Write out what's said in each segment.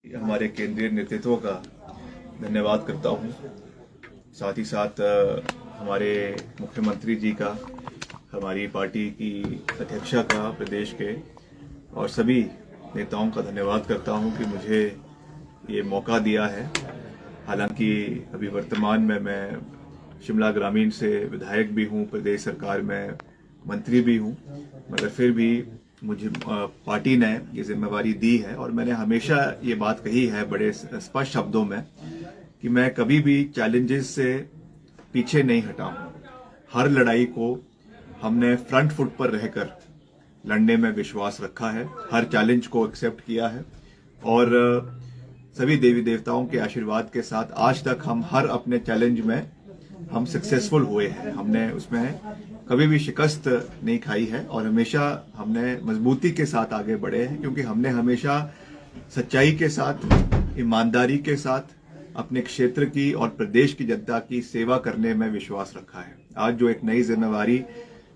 हमारे केंद्रीय नेतृत्व का धन्यवाद करता हूँ। साथ ही साथ हमारे मुख्यमंत्री जी का, हमारी पार्टी की अध्यक्षा का, प्रदेश के और सभी नेताओं का धन्यवाद करता हूँ कि मुझे ये मौका दिया है। हालांकि अभी वर्तमान में मैं शिमला ग्रामीण से विधायक भी हूँ, प्रदेश सरकार में मंत्री भी हूँ, मगर फिर भी मुझे पार्टी ने ये जिम्मेवारी दी है और मैंने हमेशा ये बात कही है बड़े स्पष्ट शब्दों में कि मैं कभी भी चैलेंजेस से पीछे नहीं हटा हूँ। हर लड़ाई को हमने फ्रंट फुट पर रहकर लड़ने में विश्वास रखा है, हर चैलेंज को एक्सेप्ट किया है और सभी देवी देवताओं के आशीर्वाद के साथ आज तक हम हर अपने चैलेंज में हम सक्सेसफुल हुए हैं। हमने उसमें कभी भी शिकस्त नहीं खाई है और हमेशा हमने मजबूती के साथ आगे बढ़े हैं, क्योंकि हमने हमेशा सच्चाई के साथ, ईमानदारी के साथ अपने क्षेत्र की और प्रदेश की जनता की सेवा करने में विश्वास रखा है। आज जो एक नई जिम्मेवारी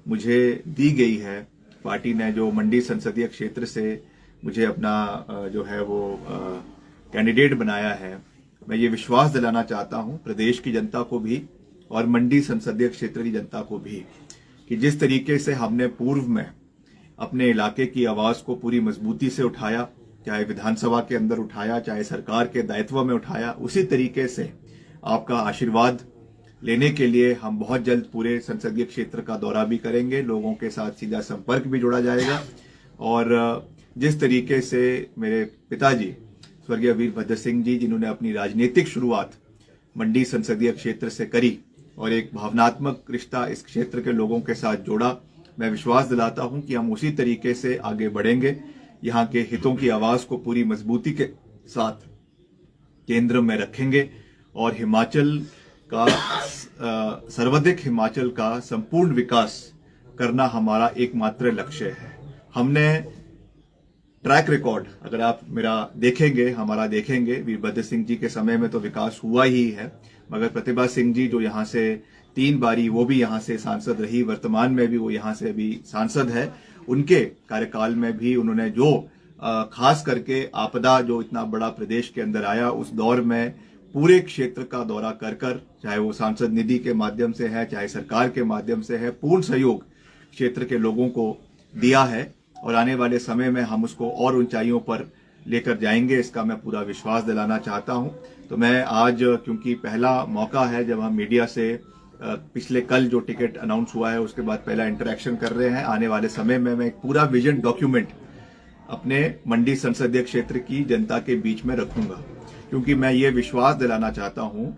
मुझे दी गई है, पार्टी ने जो मंडी संसदीय क्षेत्र से मुझे अपना जो है वो कैंडिडेट बनाया है, मैं ये विश्वास दिलाना चाहता हूं प्रदेश की जनता को भी और मंडी संसदीय क्षेत्र की जनता को भी कि जिस तरीके से हमने पूर्व में अपने इलाके की आवाज को पूरी मजबूती से उठाया, चाहे विधानसभा के अंदर उठाया, चाहे सरकार के दायित्व में उठाया, उसी तरीके से आपका आशीर्वाद लेने के लिए हम बहुत जल्द पूरे संसदीय क्षेत्र का दौरा भी करेंगे। लोगों के साथ सीधा संपर्क भी जोड़ा जाएगा और जिस तरीके से मेरे पिताजी स्वर्गीय वीरभद्र सिंह जी, जिन्होंने अपनी राजनीतिक शुरुआत मंडी संसदीय क्षेत्र से करी और एक भावनात्मक रिश्ता इस क्षेत्र के लोगों के साथ जोड़ा, मैं विश्वास दिलाता हूं कि हम उसी तरीके से आगे बढ़ेंगे। यहां के हितों की आवाज को पूरी मजबूती के साथ केंद्र में रखेंगे और हिमाचल का सर्वाधिक हिमाचल का संपूर्ण विकास करना हमारा एकमात्र लक्ष्य है। हमने ट्रैक रिकॉर्ड अगर आप मेरा देखेंगे, हमारा देखेंगे, वीरभद्र सिंह जी के समय में तो विकास हुआ ही है, मगर प्रतिभा सिंह जी जो यहां से 3 बारी वो भी यहां से सांसद रही, वर्तमान में भी वो यहां से अभी सांसद है, उनके कार्यकाल में भी उन्होंने जो खास करके आपदा जो इतना बड़ा प्रदेश के अंदर आया, उस दौर में पूरे क्षेत्र का दौरा कर कर, चाहे वो सांसद निधि के माध्यम से है, चाहे सरकार के माध्यम से है, पूर्ण सहयोग क्षेत्र के लोगों को दिया है और आने वाले समय में हम उसको और ऊंचाइयों पर लेकर जाएंगे, इसका मैं पूरा विश्वास दिलाना चाहता हूं। तो मैं आज, क्योंकि पहला मौका है जब हम मीडिया से पिछले कल जो टिकट अनाउंस हुआ है उसके बाद पहला इंटरेक्शन कर रहे हैं, आने वाले समय में मैं एक पूरा विजन डॉक्यूमेंट अपने मंडी संसदीय क्षेत्र की जनता के बीच में रखूंगा, क्योंकि मैं ये विश्वास दिलाना चाहता हूं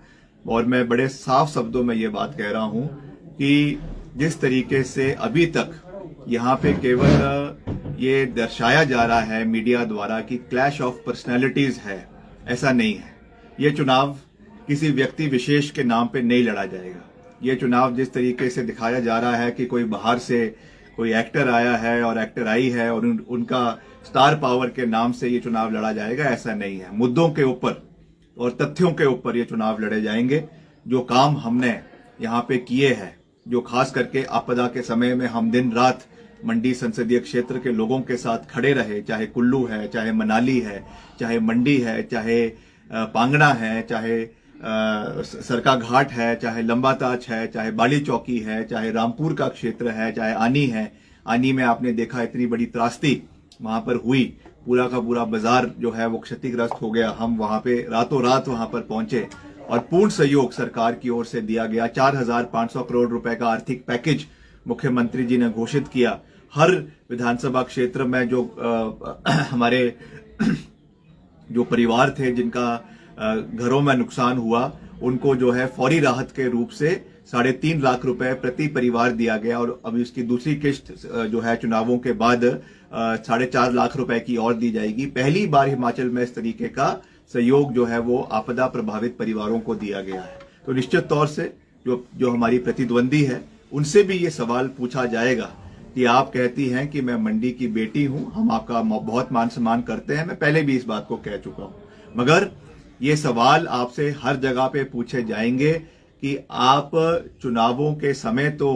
और मैं बड़े साफ शब्दों में ये बात कह रहा हूं कि जिस तरीके से अभी तक यहाँ पे केवल ये दर्शाया जा रहा है मीडिया द्वारा कि क्लैश ऑफ पर्सनैलिटीज है, ऐसा नहीं है। ये चुनाव किसी व्यक्ति विशेष के नाम पे नहीं लड़ा जाएगा। ये चुनाव जिस तरीके से दिखाया जा रहा है कि कोई बाहर से कोई एक्टर आया है और एक्टर आई है और उनका स्टार पावर के नाम से ये चुनाव लड़ा जाएगा, ऐसा नहीं है। मुद्दों के ऊपर और तथ्यों के ऊपर ये चुनाव लड़े जाएंगे। जो काम हमने यहाँ पे किए हैं, जो खास करके आपदा के समय में हम दिन रात मंडी संसदीय क्षेत्र के लोगों के साथ खड़े रहे, चाहे कुल्लू है, चाहे मनाली है, चाहे मंडी है, चाहे पांगड़ा है, चाहे सरका घाट है, चाहे लंबाताच है, चाहे बाली चौकी है, चाहे रामपुर का क्षेत्र है, चाहे आनी है। आनी में आपने देखा इतनी बड़ी त्रासदी वहां पर हुई, पूरा का पूरा बाजार जो है वो क्षतिग्रस्त हो गया। हम वहां पे रातों रात वहां पर पहुंचे और पूर्ण सहयोग सरकार की ओर से दिया गया। 4,500 करोड़ रुपए का आर्थिक पैकेज मुख्यमंत्री जी ने घोषित किया। हर विधानसभा क्षेत्र में जो हमारे जो परिवार थे जिनका घरों में नुकसान हुआ, उनको जो है फौरी राहत के रूप से 3.5 लाख रुपए प्रति परिवार दिया गया और अभी इसकी दूसरी किस्त जो है चुनावों के बाद 4.5 लाख रुपए की और दी जाएगी। पहली बार हिमाचल में इस तरीके का सहयोग जो है वो आपदा प्रभावित परिवारों को दिया गया है। तो निश्चित तौर से जो हमारी प्रतिद्वंदी है उनसे भी ये सवाल पूछा जाएगा कि आप कहती हैं कि मैं मंडी की बेटी हूं, हम आपका बहुत मान सम्मान करते हैं, मैं पहले भी इस बात को कह चुका हूं, मगर ये सवाल आपसे हर जगह पे पूछे जाएंगे कि आप चुनावों के समय तो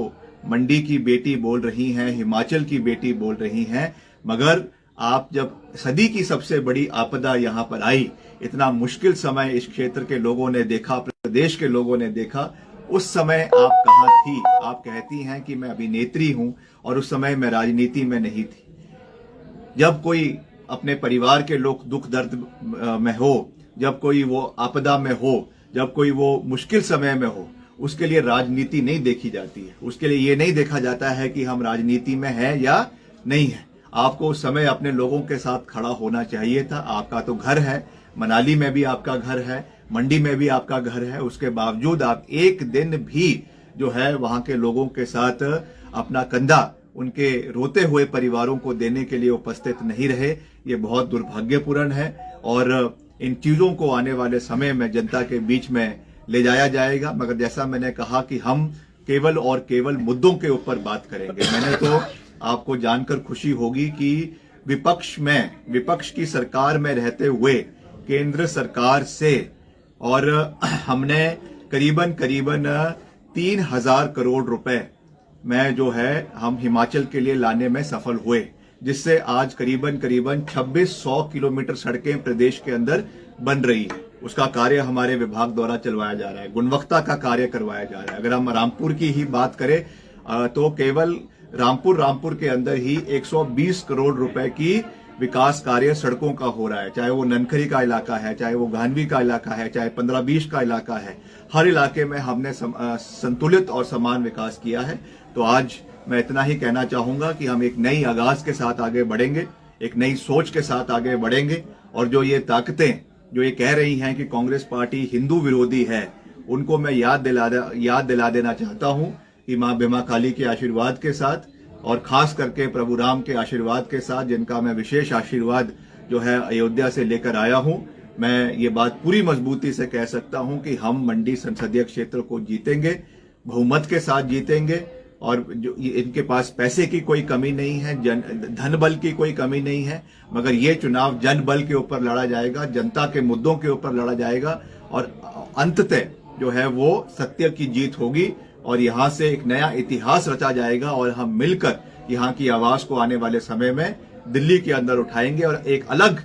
मंडी की बेटी बोल रही हैं, हिमाचल की बेटी बोल रही हैं, मगर आप जब सदी की सबसे बड़ी आपदा यहां पर आई, इतना मुश्किल समय इस क्षेत्र के लोगों ने देखा, प्रदेश के लोगों ने देखा, उस समय आप कहां थी? आप कहती हैं कि मैं अभिनेत्री हूं और उस समय मैं राजनीति में नहीं थी। जब कोई अपने परिवार के लोग दुख दर्द में हो, जब कोई वो आपदा में हो, जब कोई वो मुश्किल समय में हो, उसके लिए राजनीति नहीं देखी जाती है। उसके लिए ये नहीं देखा जाता है कि हम राजनीति में हैं या नहीं है। आपको उस समय अपने लोगों के साथ खड़ा होना चाहिए था। आपका तो घर है, मनाली में भी आपका घर है, मंडी में भी आपका घर है, उसके बावजूद आप एक दिन भी जो है वहां के लोगों के साथ अपना कंधा उनके रोते हुए परिवारों को देने के लिए उपस्थित नहीं रहे। ये बहुत दुर्भाग्यपूर्ण है और इन चीजों को आने वाले समय में जनता के बीच में ले जाया जाएगा। मगर जैसा मैंने कहा कि हम केवल और केवल मुद्दों के ऊपर बात करेंगे। मैंने तो आपको जानकर खुशी होगी कि विपक्ष की सरकार में रहते हुए केंद्र सरकार से और हमने करीबन 3,000 करोड़ रुपए में जो है हम हिमाचल के लिए लाने में सफल हुए, जिससे आज करीबन 2600 किलोमीटर सड़कें प्रदेश के अंदर बन रही है। उसका कार्य हमारे विभाग द्वारा चलवाया जा रहा है, गुणवत्ता का कार्य करवाया जा रहा है। अगर हम रामपुर की ही बात करें तो केवल रामपुर के अंदर ही 120 करोड़ रुपए की विकास कार्य सड़कों का हो रहा है, चाहे वो ननखरी का इलाका है, चाहे वो गांधी का इलाका है, चाहे 15-20 का इलाका है। हर इलाके में हमने संतुलित और समान विकास किया है। तो आज मैं इतना ही कहना चाहूंगा कि हम एक नई आगाज के साथ आगे बढ़ेंगे, एक नई सोच के साथ आगे बढ़ेंगे और जो ये ताकतें जो ये कह रही हैं कि कांग्रेस पार्टी हिंदू विरोधी है, उनको मैं याद दिला देना चाहता हूं कि मां बीमा काली के आशीर्वाद के साथ और खास करके प्रभु राम के आशीर्वाद के साथ, जिनका मैं विशेष आशीर्वाद जो है अयोध्या से लेकर आया हूं, मैं ये बात पूरी मजबूती से कह सकता हूं कि हम मंडी संसदीय क्षेत्र को जीतेंगे, बहुमत के साथ जीतेंगे। और जो इनके पास पैसे की कोई कमी नहीं है, धन बल की कोई कमी नहीं है, मगर ये चुनाव जन बल के ऊपर लड़ा जाएगा, जनता के मुद्दों के ऊपर लड़ा जाएगा और अंततः जो है वो सत्य की जीत होगी और यहां से एक नया इतिहास रचा जाएगा और हम मिलकर यहां की आवाज को आने वाले समय में दिल्ली के अंदर उठाएंगे और एक अलग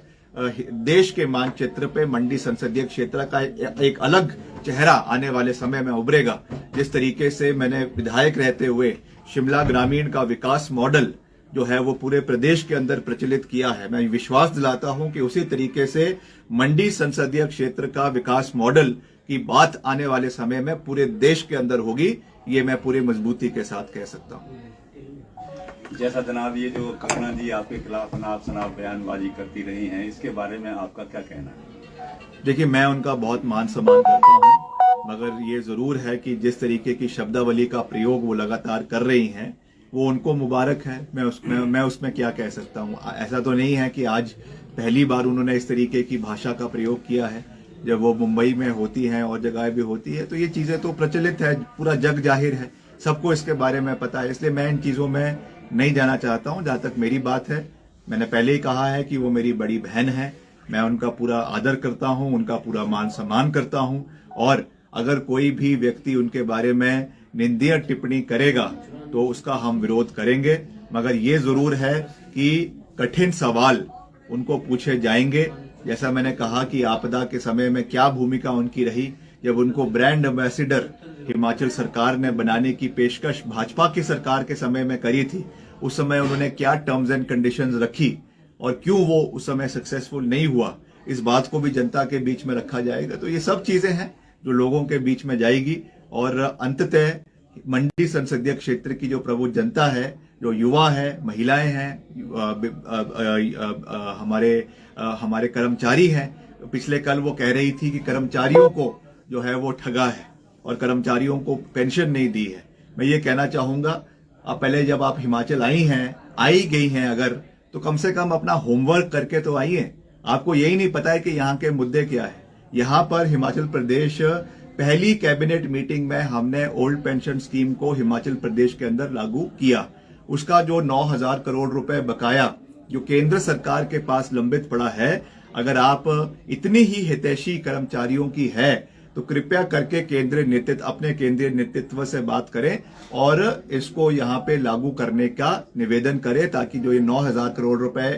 देश के मानचित्र पे मंडी संसदीय क्षेत्र का एक अलग चेहरा आने वाले समय में उभरेगा। जिस तरीके से मैंने विधायक रहते हुए शिमला ग्रामीण का विकास मॉडल जो है वो पूरे प्रदेश के अंदर प्रचलित किया है, मैं विश्वास दिलाता हूं कि उसी तरीके से मंडी संसदीय क्षेत्र का विकास मॉडल की बात आने वाले समय में पूरे देश के अंदर होगी। ये मैं पूरी मजबूती के साथ कह सकता हूं। जैसा जनाब ये जो कंगना जी आपके खिलाफ अनाप शनाप बयानबाजी करती रही हैं, इसके बारे में आपका क्या कहना है? देखिए, मैं उनका बहुत मान सम्मान करता हूं, मगर ये जरूर है कि जिस तरीके की शब्दावली का प्रयोग वो लगातार कर रही हैं, वो उनको मुबारक है। मैं उसमें क्या कह सकता हूं। ऐसा तो नहीं है कि आज पहली बार उन्होंने इस तरीके की भाषा का प्रयोग किया है। जब वो मुंबई में होती हैं और जगह भी होती है तो ये चीजें तो प्रचलित है, पूरा जग जाहिर है, सबको इसके बारे में पता है। इसलिए मैं इन चीजों में नहीं जाना चाहता हूं। जहां तक मेरी बात है, मैंने पहले ही कहा है कि वो मेरी बड़ी बहन है, मैं उनका पूरा आदर करता हूं, उनका पूरा मान सम्मान करता हूं और अगर कोई भी व्यक्ति उनके बारे में निंदनीय टिप्पणी करेगा तो उसका हम विरोध करेंगे। मगर ये जरूर है कि कठिन सवाल उनको पूछे जाएंगे। जैसा मैंने कहा कि आपदा के समय में क्या भूमिका उनकी रही, जब उनको ब्रांड एम्बेसडर हिमाचल सरकार ने बनाने की पेशकश भाजपा की सरकार के समय में करी थी, उस समय उन्होंने क्या टर्म्स एंड कंडीशंस रखी और क्यों वो उस समय सक्सेसफुल नहीं हुआ, इस बात को भी जनता के बीच में रखा जाएगा। तो ये सब चीजें हैं जो लोगों के बीच में जाएगी और अंततः मंडी संसदीय क्षेत्र की जो प्रबुद्ध जनता है, जो युवा है, महिलाएं हैं, हमारे कर्मचारी हैं। पिछले कल वो कह रही थी कि कर्मचारियों को जो है वो ठगा है और कर्मचारियों को पेंशन नहीं दी है। मैं ये कहना चाहूंगा, अब पहले जब आप हिमाचल आई गई हैं अगर, तो कम से कम अपना होमवर्क करके तो आइए। आपको यही नहीं पता है कि यहाँ के मुद्दे क्या है। यहाँ पर हिमाचल प्रदेश पहली कैबिनेट मीटिंग में हमने ओल्ड पेंशन स्कीम को हिमाचल प्रदेश के अंदर लागू किया। उसका जो 9,000 करोड़ रुपए बकाया जो केंद्र सरकार के पास लंबित पड़ा है, अगर आप इतनी ही हितैषी कर्मचारियों की है तो कृपया करके अपने केंद्रीय नेतृत्व से बात करें और इसको यहाँ पे लागू करने का निवेदन करें, ताकि जो ये 9,000 करोड़ रुपए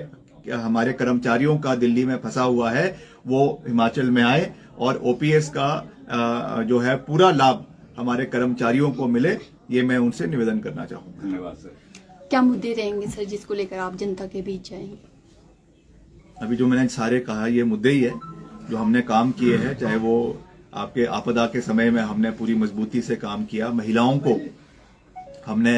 हमारे कर्मचारियों का दिल्ली में फंसा हुआ है वो हिमाचल में आए और ओपीएस का जो है पूरा लाभ हमारे कर्मचारियों को मिले, ये मैं उनसे निवेदन करना चाहूंगा। धन्यवाद सर। क्या मुद्दे रहेंगे सर जिसको लेकर आप जनता के बीच जाएंगे? अभी जो मैंने सारे कहा ये मुद्दे ही है जो हमने काम किए हैं, चाहे वो आपके आपदा के समय में हमने पूरी मजबूती से काम किया, महिलाओं को हमने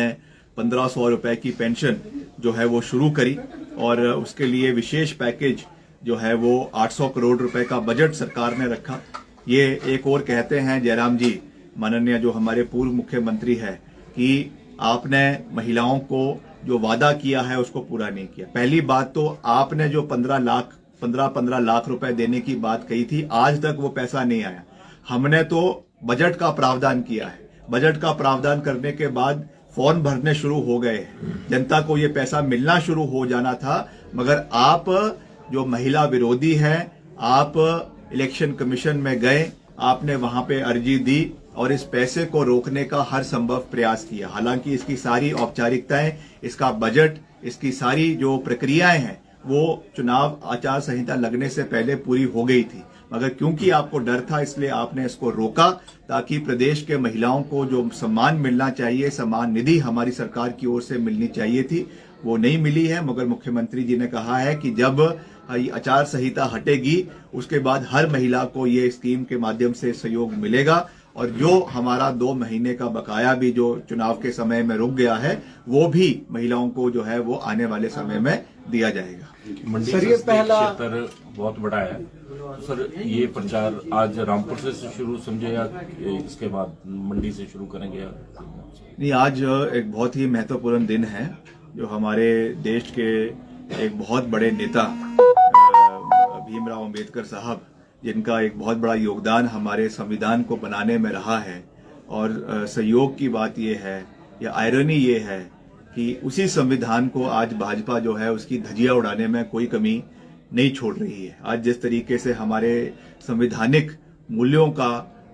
1500 रुपए की पेंशन जो है वो शुरू करी और उसके लिए विशेष पैकेज जो है वो 800 करोड़ रुपए का बजट सरकार ने रखा। ये एक और कहते हैं जयराम जी, माननीय जो हमारे पूर्व मुख्यमंत्री है, कि आपने महिलाओं को जो वादा किया है उसको पूरा नहीं किया। पहली बात तो आपने जो 15 लाख रुपए देने की बात कही थी, आज तक वो पैसा नहीं आया। हमने तो बजट का प्रावधान किया है, बजट का प्रावधान करने के बाद फॉर्म भरने शुरू हो गए, जनता को ये पैसा मिलना शुरू हो जाना था, मगर आप जो महिला विरोधी हैं, आप इलेक्शन कमीशन में गए, आपने वहां पे अर्जी दी और इस पैसे को रोकने का हर संभव प्रयास किया। हालांकि इसकी सारी औपचारिकताएं, इसका बजट, इसकी सारी जो प्रक्रियाएं हैं वो चुनाव आचार संहिता लगने से पहले पूरी हो गई थी, मगर क्योंकि आपको डर था इसलिए आपने इसको रोका, ताकि प्रदेश के महिलाओं को जो सम्मान मिलना चाहिए, सम्मान निधि हमारी सरकार की ओर से मिलनी चाहिए थी, वो नहीं मिली है। मगर मुख्यमंत्री जी ने कहा है कि जब आचार संहिता हटेगी उसके बाद हर महिला को ये स्कीम के माध्यम से सहयोग मिलेगा और जो हमारा 2 महीने का बकाया भी जो चुनाव के समय में रुक गया है वो भी महिलाओं को जो है वो आने वाले समय में दिया जाएगा। मंडी सर, ये पहला क्षेत्र बहुत बड़ा है, तो सर ये प्रचार आज रामपुर से शुरू समझे या इसके बाद मंडी से शुरू करेंगे? नहीं, आज एक बहुत ही महत्वपूर्ण दिन है जो हमारे देश के एक बहुत बड़े नेता भीमराव अंबेडकर साहब, जिनका एक बहुत बड़ा योगदान हमारे संविधान को बनाने में रहा है, और सहयोग की बात यह है या आयरनी ये है कि उसी संविधान को आज भाजपा जो है उसकी धज्जियां उड़ाने में कोई कमी नहीं छोड़ रही है। आज जिस तरीके से हमारे संवैधानिक मूल्यों का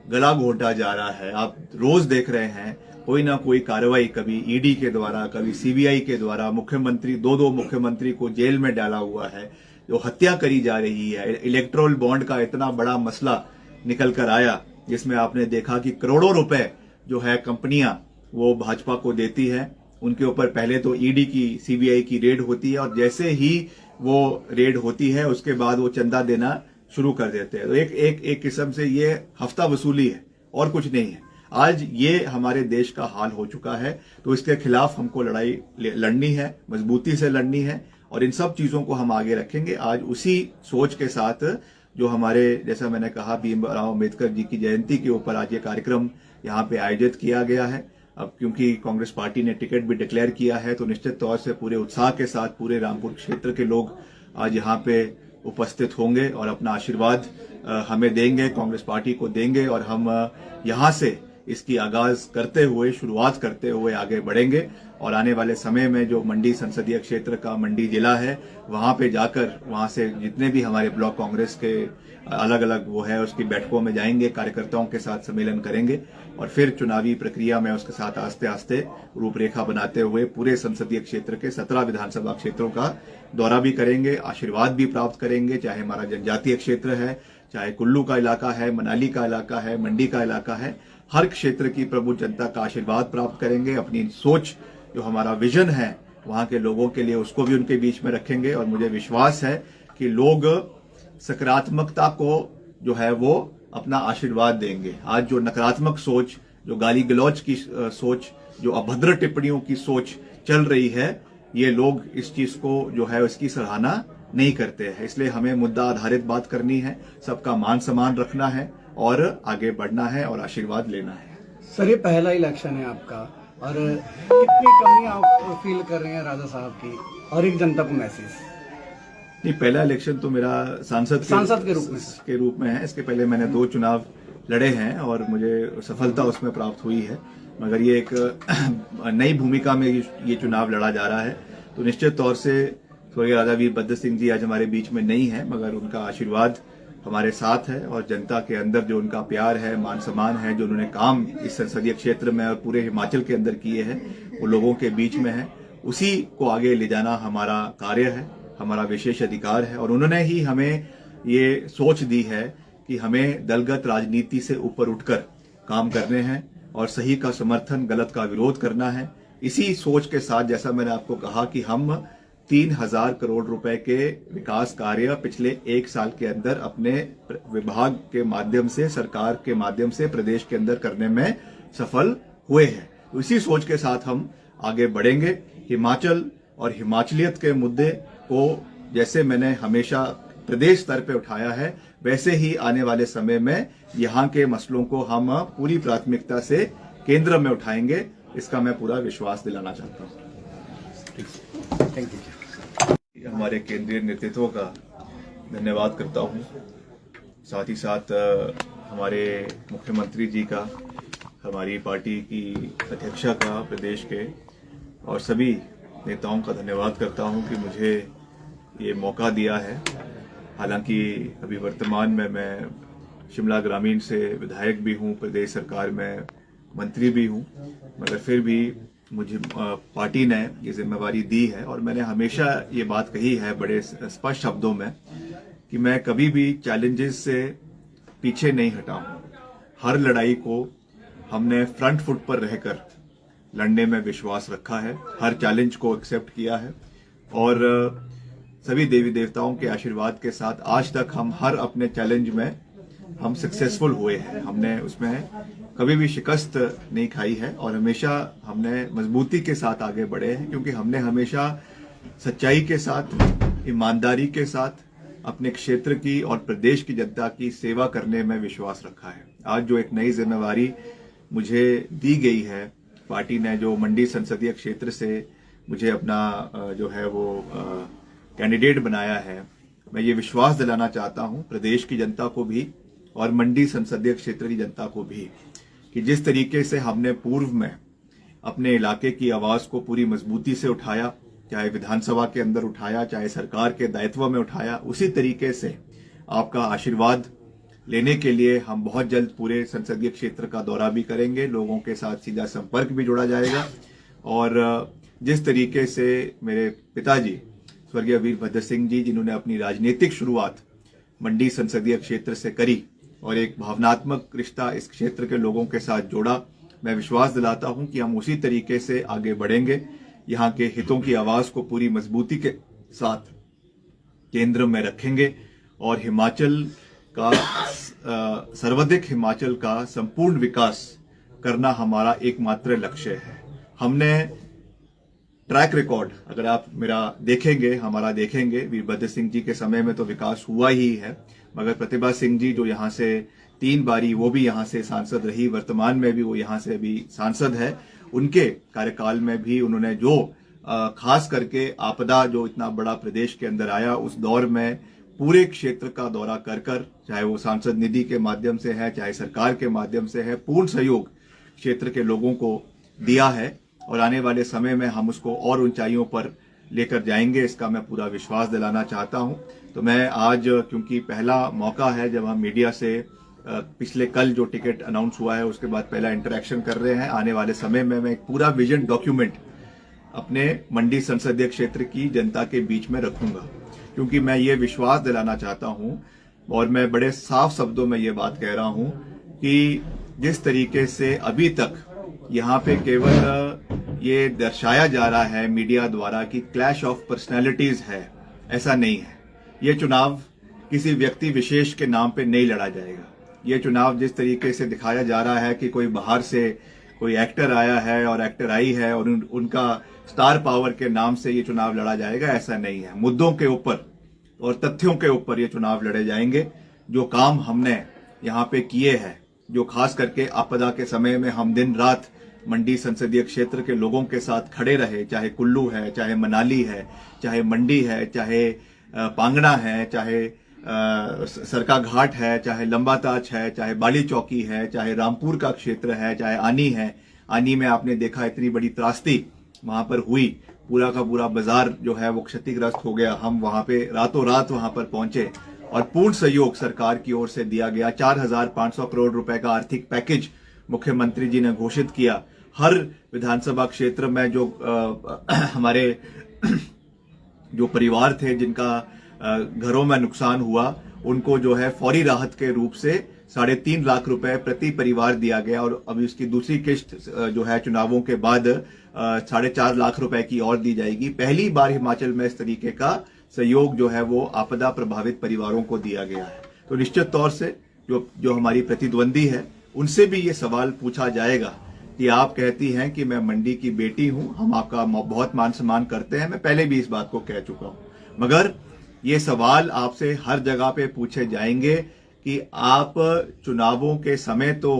गला घोंटा जा रहा है, आप रोज देख रहे हैं कोई ना कोई कार्रवाई, कभी ईडी के द्वारा, कभी सीबीआई के द्वारा, मुख्यमंत्री 2 मुख्यमंत्री को जेल में डाला हुआ है, जो हत्या करी जा रही है। इलेक्टोरल बॉन्ड का इतना बड़ा मसला निकल कर आया जिसमें आपने देखा कि करोड़ों रुपए जो है कंपनियां वो भाजपा को देती है, उनके ऊपर पहले तो ईडी की, सीबीआई की रेड होती है और जैसे ही वो रेड होती है उसके बाद वो चंदा देना शुरू कर देते हैं। तो एक किस्म से ये हफ्ता वसूली है और कुछ नहीं है। आज ये हमारे देश का हाल हो चुका है, तो इसके खिलाफ हमको लड़ाई लड़नी है, मजबूती से लड़नी है और इन सब चीजों को हम आगे रखेंगे। आज उसी सोच के साथ जो हमारे, जैसा मैंने कहा, भीमराव अंबेडकर जी की जयंती के ऊपर आज ये कार्यक्रम यहाँ पे आयोजित किया गया है। अब क्योंकि कांग्रेस पार्टी ने टिकट भी डिक्लेयर किया है तो निश्चित तौर से पूरे उत्साह के साथ पूरे रामपुर क्षेत्र के लोग आज यहाँ पे उपस्थित होंगे और अपना आशीर्वाद हमें देंगे, कांग्रेस पार्टी को देंगे और हम यहाँ से इसकी आगाज करते हुए, शुरुआत करते हुए आगे बढ़ेंगे और आने वाले समय में जो मंडी संसदीय क्षेत्र का मंडी जिला है वहां पे जाकर वहां से जितने भी हमारे ब्लॉक कांग्रेस के अलग अलग वो है उसकी बैठकों में जाएंगे, कार्यकर्ताओं के साथ सम्मेलन करेंगे और फिर चुनावी प्रक्रिया में उसके साथ आस्ते आस्ते रूपरेखा बनाते हुए पूरे संसदीय क्षेत्र के 17 विधानसभा क्षेत्रों का दौरा भी करेंगे, आशीर्वाद भी प्राप्त करेंगे, चाहे हमारा जनजातीय क्षेत्र है, चाहे कुल्लू का इलाका है, मनाली का इलाका है, मंडी का इलाका है, हर क्षेत्र की प्रबुद्ध जनता का आशीर्वाद प्राप्त करेंगे। अपनी सोच, जो हमारा विजन है वहां के लोगों के लिए, उसको भी उनके बीच में रखेंगे और मुझे विश्वास है कि लोग सकारात्मकता को जो है वो अपना आशीर्वाद देंगे। आज जो नकारात्मक सोच, जो गाली गलौज की सोच, जो अभद्र टिप्पणियों की सोच चल रही है, ये लोग इस चीज को जो है उसकी सराहना नहीं करते हैं। इसलिए हमें मुद्दा आधारित बात करनी है, सबका मान सम्मान रखना है और आगे बढ़ना है और आशीर्वाद लेना है। सर, ये पहला इलेक्शन है आपका और कितनी कमी आप फील कर रहे हैं राजा साहब की, और एक जनता को मैसेज? नहीं, पहला इलेक्शन तो मेरा सांसद के रूप में है। इसके पहले मैंने 2 चुनाव लड़े हैं और मुझे सफलता उसमें प्राप्त हुई है, मगर ये एक नई भूमिका में ये चुनाव लड़ा जा रहा है। तो निश्चित तौर से स्वर्गीय राजा वीरभद्र सिंह जी आज हमारे बीच में नहीं है, मगर उनका आशीर्वाद हमारे साथ है और जनता के अंदर जो उनका प्यार है, मान सम्मान है, जो उन्होंने काम इस संसदीय क्षेत्र में और पूरे हिमाचल के अंदर किए हैं, वो लोगों के बीच में है। उसी को आगे ले जाना हमारा कार्य है। हमारा विशेष अधिकार है और उन्होंने ही हमें ये सोच दी है कि हमें दलगत राजनीति से ऊपर उठकर काम करने हैं और सही का समर्थन, गलत का विरोध करना है। इसी सोच के साथ जैसा मैंने आपको कहा कि हम 3000 करोड़ रुपए के विकास कार्य पिछले 1 साल के अंदर अपने विभाग के माध्यम से, सरकार के माध्यम से प्रदेश के अंदर करने में सफल हुए हैं। तो इसी सोच के साथ हम आगे बढ़ेंगे। हिमाचल और हिमाचलियत के मुद्दे को जैसे मैंने हमेशा प्रदेश स्तर पे उठाया है, वैसे ही आने वाले समय में यहाँ के मसलों को हम पूरी प्राथमिकता से केंद्र में उठाएंगे। इसका मैं पूरा विश्वास दिलाना चाहता हूँ। Thank you. हमारे केंद्रीय नेतृत्व का धन्यवाद करता हूँ, साथ ही साथ हमारे मुख्यमंत्री जी का, हमारी पार्टी की अध्यक्षा का, प्रदेश के और सभी नेताओं का धन्यवाद करता हूँ कि मुझे ये मौका दिया है। हालांकि अभी वर्तमान में मैं शिमला ग्रामीण से विधायक भी हूँ, प्रदेश सरकार में मंत्री भी हूँ, मगर फिर भी मुझे पार्टी ने ये जिम्मेवारी दी है और मैंने हमेशा ये बात कही है बड़े स्पष्ट शब्दों में कि मैं कभी भी चैलेंजेस से पीछे नहीं हटा हूँ। हर लड़ाई को हमने फ्रंट फुट पर रहकर लड़ने में विश्वास रखा है, हर चैलेंज को एक्सेप्ट किया है और सभी देवी देवताओं के आशीर्वाद के साथ आज तक हम हर अपने चैलेंज में हम सक्सेसफुल हुए हैं। हमने उसमें कभी भी शिकस्त नहीं खाई है और हमेशा हमने मजबूती के साथ आगे बढ़े हैं, क्योंकि हमने हमेशा सच्चाई के साथ, ईमानदारी के साथ अपने क्षेत्र की और प्रदेश की जनता की सेवा करने में विश्वास रखा है। आज जो एक नई जिम्मेवारी मुझे दी गई है, पार्टी ने जो मंडी संसदीय क्षेत्र से मुझे अपना जो है वो कैंडिडेट बनाया है, मैं ये विश्वास दिलाना चाहता हूं प्रदेश की जनता को भी और मंडी संसदीय क्षेत्र की जनता को भी कि जिस तरीके से हमने पूर्व में अपने इलाके की आवाज को पूरी मजबूती से उठाया, चाहे विधानसभा के अंदर उठाया, चाहे सरकार के दायित्व में उठाया, उसी तरीके से आपका आशीर्वाद लेने के लिए हम बहुत जल्द पूरे संसदीय क्षेत्र का दौरा भी करेंगे। लोगों के साथ सीधा संपर्क भी जोड़ा जाएगा और जिस तरीके से मेरे पिताजी स्वर्गीय वीरभद्र सिंह जी, जिन्होंने अपनी राजनीतिक शुरुआत मंडी संसदीय क्षेत्र से करी और एक भावनात्मक रिश्ता इस क्षेत्र के लोगों के साथ जोड़ा, मैं विश्वास दिलाता हूं कि हम उसी तरीके से आगे बढ़ेंगे। यहाँ के हितों की आवाज को पूरी मजबूती के साथ केंद्र में रखेंगे और हिमाचल का सर्वाधिक हिमाचल का संपूर्ण विकास करना हमारा एकमात्र लक्ष्य है। हमने ट्रैक रिकॉर्ड अगर आप मेरा देखेंगे, हमारा देखेंगे, वीरभद्र सिंह जी के समय में तो विकास हुआ ही है, मगर प्रतिभा सिंह जी जो यहाँ से 3 बारी वो भी यहाँ से सांसद रही, वर्तमान में भी वो यहाँ से अभी सांसद है, उनके कार्यकाल में भी उन्होंने जो खास करके आपदा जो इतना बड़ा प्रदेश के अंदर आया, उस दौर में पूरे क्षेत्र का दौरा कर कर, चाहे वो सांसद निधि के माध्यम से है, चाहे सरकार के माध्यम से है, पूर्ण सहयोग क्षेत्र के लोगों को दिया है और आने वाले समय में हम उसको और ऊंचाइयों पर लेकर जाएंगे, इसका मैं पूरा विश्वास दिलाना चाहता हूं। तो मैं आज, क्योंकि पहला मौका है जब हम मीडिया से पिछले कल जो टिकट अनाउंस हुआ है उसके बाद पहला इंटरेक्शन कर रहे हैं, आने वाले समय में मैं एक पूरा विजन डॉक्यूमेंट अपने मंडी संसदीय क्षेत्र की जनता के बीच में रखूंगा, क्योंकि मैं ये विश्वास दिलाना चाहता हूं और मैं बड़े साफ शब्दों में ये बात कह रहा हूं कि जिस तरीके से अभी तक यहाँ पे केवल ये दर्शाया जा रहा है मीडिया द्वारा कि क्लैश ऑफ पर्सनैलिटीज है, ऐसा नहीं है। ये चुनाव किसी व्यक्ति विशेष के नाम पे नहीं लड़ा जाएगा। ये चुनाव जिस तरीके से दिखाया जा रहा है कि कोई बाहर से कोई एक्टर आया है और एक्टर आई है और उनका स्टार पावर के नाम से ये चुनाव लड़ा जाएगा, ऐसा नहीं है। मुद्दों के ऊपर और तथ्यों के ऊपर ये चुनाव लड़े जाएंगे। जो काम हमने यहाँ पे किए हैं, जो खास करके आपदा के समय में हम दिन रात मंडी संसदीय क्षेत्र के लोगों के साथ खड़े रहे, चाहे कुल्लू है, चाहे मनाली है, चाहे मंडी है, चाहे पांगड़ा है, चाहे सरका घाट है, चाहे लंबाताच है, चाहे बाली चौकी है, चाहे रामपुर का क्षेत्र है, चाहे आनी है। आनी में आपने देखा इतनी बड़ी त्रासदी वहां पर हुई, पूरा का पूरा बाजार जो है वो क्षतिग्रस्त हो गया। हम वहां पे रातों रात वहां पर पहुंचे और पूर्ण सहयोग सरकार की ओर से दिया गया। 4500 करोड़ रुपए का आर्थिक पैकेज मुख्यमंत्री जी ने घोषित किया। हर विधानसभा क्षेत्र में जो हमारे जो परिवार थे जिनका घरों में नुकसान हुआ, उनको जो है फौरी राहत के रूप से 3.5 लाख रुपए प्रति परिवार दिया गया और अभी इसकी दूसरी किस्त जो है चुनावों के बाद 4.5 लाख रुपए की और दी जाएगी। पहली बार हिमाचल में इस तरीके का सहयोग जो है वो आपदा प्रभावित परिवारों को दिया गया है। तो निश्चित तौर से जो हमारी प्रतिद्वंदी है उनसे भी ये सवाल पूछा जाएगा कि आप कहती हैं कि मैं मंडी की बेटी हूं, हम आपका बहुत मान सम्मान करते हैं, मैं पहले भी इस बात को कह चुका हूं, मगर ये सवाल आपसे हर जगह पे पूछे जाएंगे कि आप चुनावों के समय तो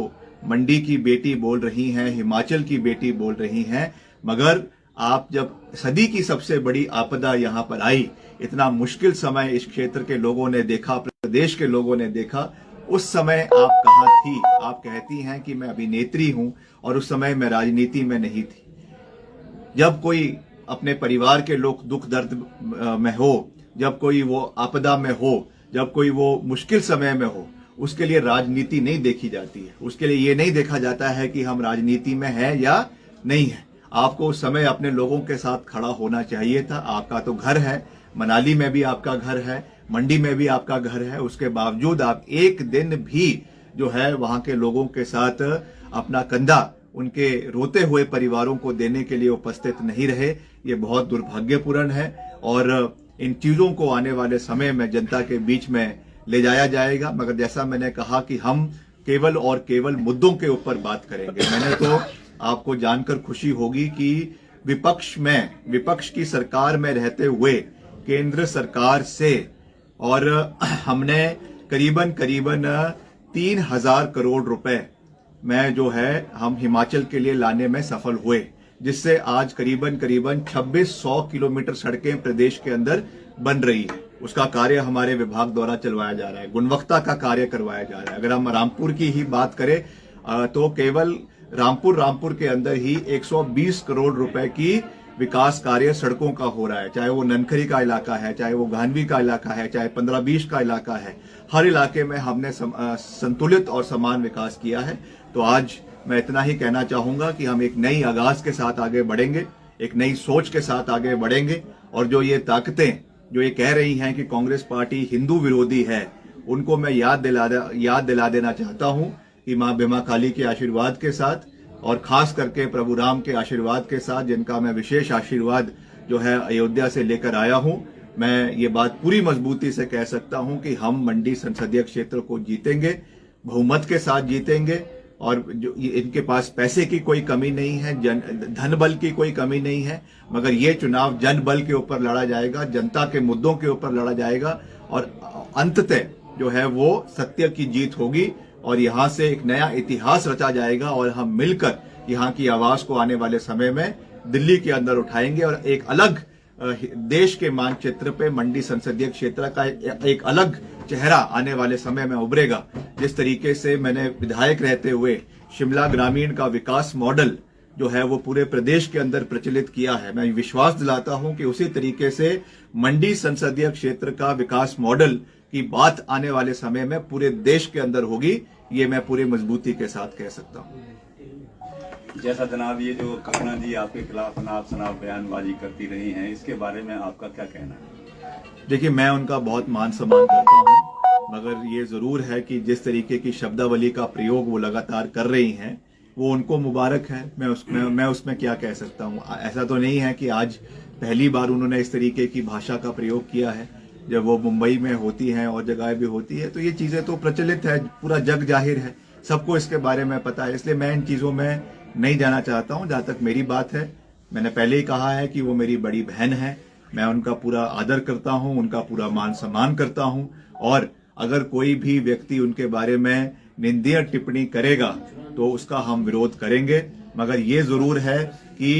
मंडी की बेटी बोल रही हैं, हिमाचल की बेटी बोल रही हैं, मगर आप जब सदी की सबसे बड़ी आपदा यहां पर आई, इतना मुश्किल समय इस क्षेत्र के लोगों ने देखा, प्रदेश के लोगों ने देखा, उस समय आप कहां थी? आप कहती हैं कि मैं अभिनेत्री हूं और उस समय मैं राजनीति में नहीं थी। जब कोई अपने परिवार के लोग दुख दर्द में हो, जब कोई वो आपदा में हो, जब कोई वो मुश्किल समय में हो, उसके लिए राजनीति नहीं देखी जाती है। उसके लिए ये नहीं देखा जाता है कि हम राजनीति में हैं या नहीं है। आपको उस समय अपने लोगों के साथ खड़ा होना चाहिए था। आपका तो घर है, मनाली में भी आपका घर है, मंडी में भी आपका घर है, उसके बावजूद आप एक दिन भी जो है वहां के लोगों के साथ अपना कंधा उनके रोते हुए परिवारों को देने के लिए उपस्थित नहीं रहे। ये बहुत दुर्भाग्यपूर्ण है और इन चीजों को आने वाले समय में जनता के बीच में ले जाया जाएगा। मगर जैसा मैंने कहा कि हम केवल और केवल मुद्दों के ऊपर बात करेंगे। मैंने तो आपको जानकर खुशी होगी कि विपक्ष की सरकार में रहते हुए केंद्र सरकार से और हमने करीबन 3,000 करोड़ रुपए में जो है हम हिमाचल के लिए लाने में सफल हुए, जिससे आज करीबन 2600 किलोमीटर सड़कें प्रदेश के अंदर बन रही है। उसका कार्य हमारे विभाग द्वारा चलवाया जा रहा है, गुणवत्ता का कार्य करवाया जा रहा है। अगर हम रामपुर की ही बात करें तो केवल रामपुर के अंदर ही 120 करोड़ रुपए की विकास कार्य सड़कों का हो रहा है, चाहे वो ननखरी का इलाका है, चाहे वो गानवी का इलाका है, चाहे 15-20 का इलाका है। हर इलाके में हमने संतुलित और समान विकास किया है। तो आज मैं इतना ही कहना चाहूंगा कि हम एक नई आगाज के साथ आगे बढ़ेंगे, एक नई सोच के साथ आगे बढ़ेंगे और जो ये ताकतें जो ये कह रही हैं कि कांग्रेस पार्टी हिंदू विरोधी है, उनको मैं याद दिला देना चाहता हूं कि मां बीमा काली के आशीर्वाद के साथ और खास करके प्रभु राम के आशीर्वाद के साथ, जिनका मैं विशेष आशीर्वाद जो है अयोध्या से लेकर आया हूं, मैं ये बात पूरी मजबूती से कह सकता हूं कि हम मंडी संसदीय क्षेत्र को जीतेंगे, बहुमत के साथ जीतेंगे। और जो इनके पास पैसे की कोई कमी नहीं है, धन बल की कोई कमी नहीं है, मगर ये चुनाव जन बल के ऊपर लड़ा जाएगा, जनता के मुद्दों के ऊपर लड़ा जाएगा और अंततः जो है वो सत्य की जीत होगी और यहां से एक नया इतिहास रचा जाएगा और हम मिलकर यहां की आवाज को आने वाले समय में दिल्ली के अंदर उठाएंगे और एक अलग देश के मानचित्र पे मंडी संसदीय क्षेत्र का एक अलग चेहरा आने वाले समय में उभरेगा। जिस तरीके से मैंने विधायक रहते हुए शिमला ग्रामीण का विकास मॉडल जो है वो पूरे प्रदेश के अंदर प्रचलित किया है, मैं विश्वास दिलाता हूं कि उसी तरीके से मंडी संसदीय क्षेत्र का विकास मॉडल की बात आने वाले समय में पूरे देश के अंदर होगी। ये मैं पूरी मजबूती के साथ कह सकता हूं। जैसा जनाब ये जो कंगना जी आपके खिलाफ अनाप शनाप बयानबाजी करती रही हैं, इसके बारे में आपका क्या कहना है? देखिए, मैं उनका बहुत मान सम्मान करता हूं, मगर ये जरूर है कि जिस तरीके की शब्दावली का प्रयोग वो लगातार कर रही हैं, वो उनको मुबारक है। मैं उसमें क्या कह सकता हूं। ऐसा तो नहीं है कि आज पहली बार उन्होंने इस तरीके की भाषा का प्रयोग किया है। जब वो मुंबई में होती हैं और जगह भी होती है तो ये चीजें तो प्रचलित है, पूरा जग जाहिर है, सबको इसके बारे में पता है। इसलिए मैं इन चीजों में नहीं जाना चाहता हूं। जहां तक मेरी बात है, मैंने पहले ही कहा है कि वो मेरी बड़ी बहन है, मैं उनका पूरा आदर करता हूं, उनका पूरा मान सम्मान करता हूं और अगर कोई भी व्यक्ति उनके बारे में निंदनीय टिप्पणी करेगा तो उसका हम विरोध करेंगे। मगर ये जरूर है कि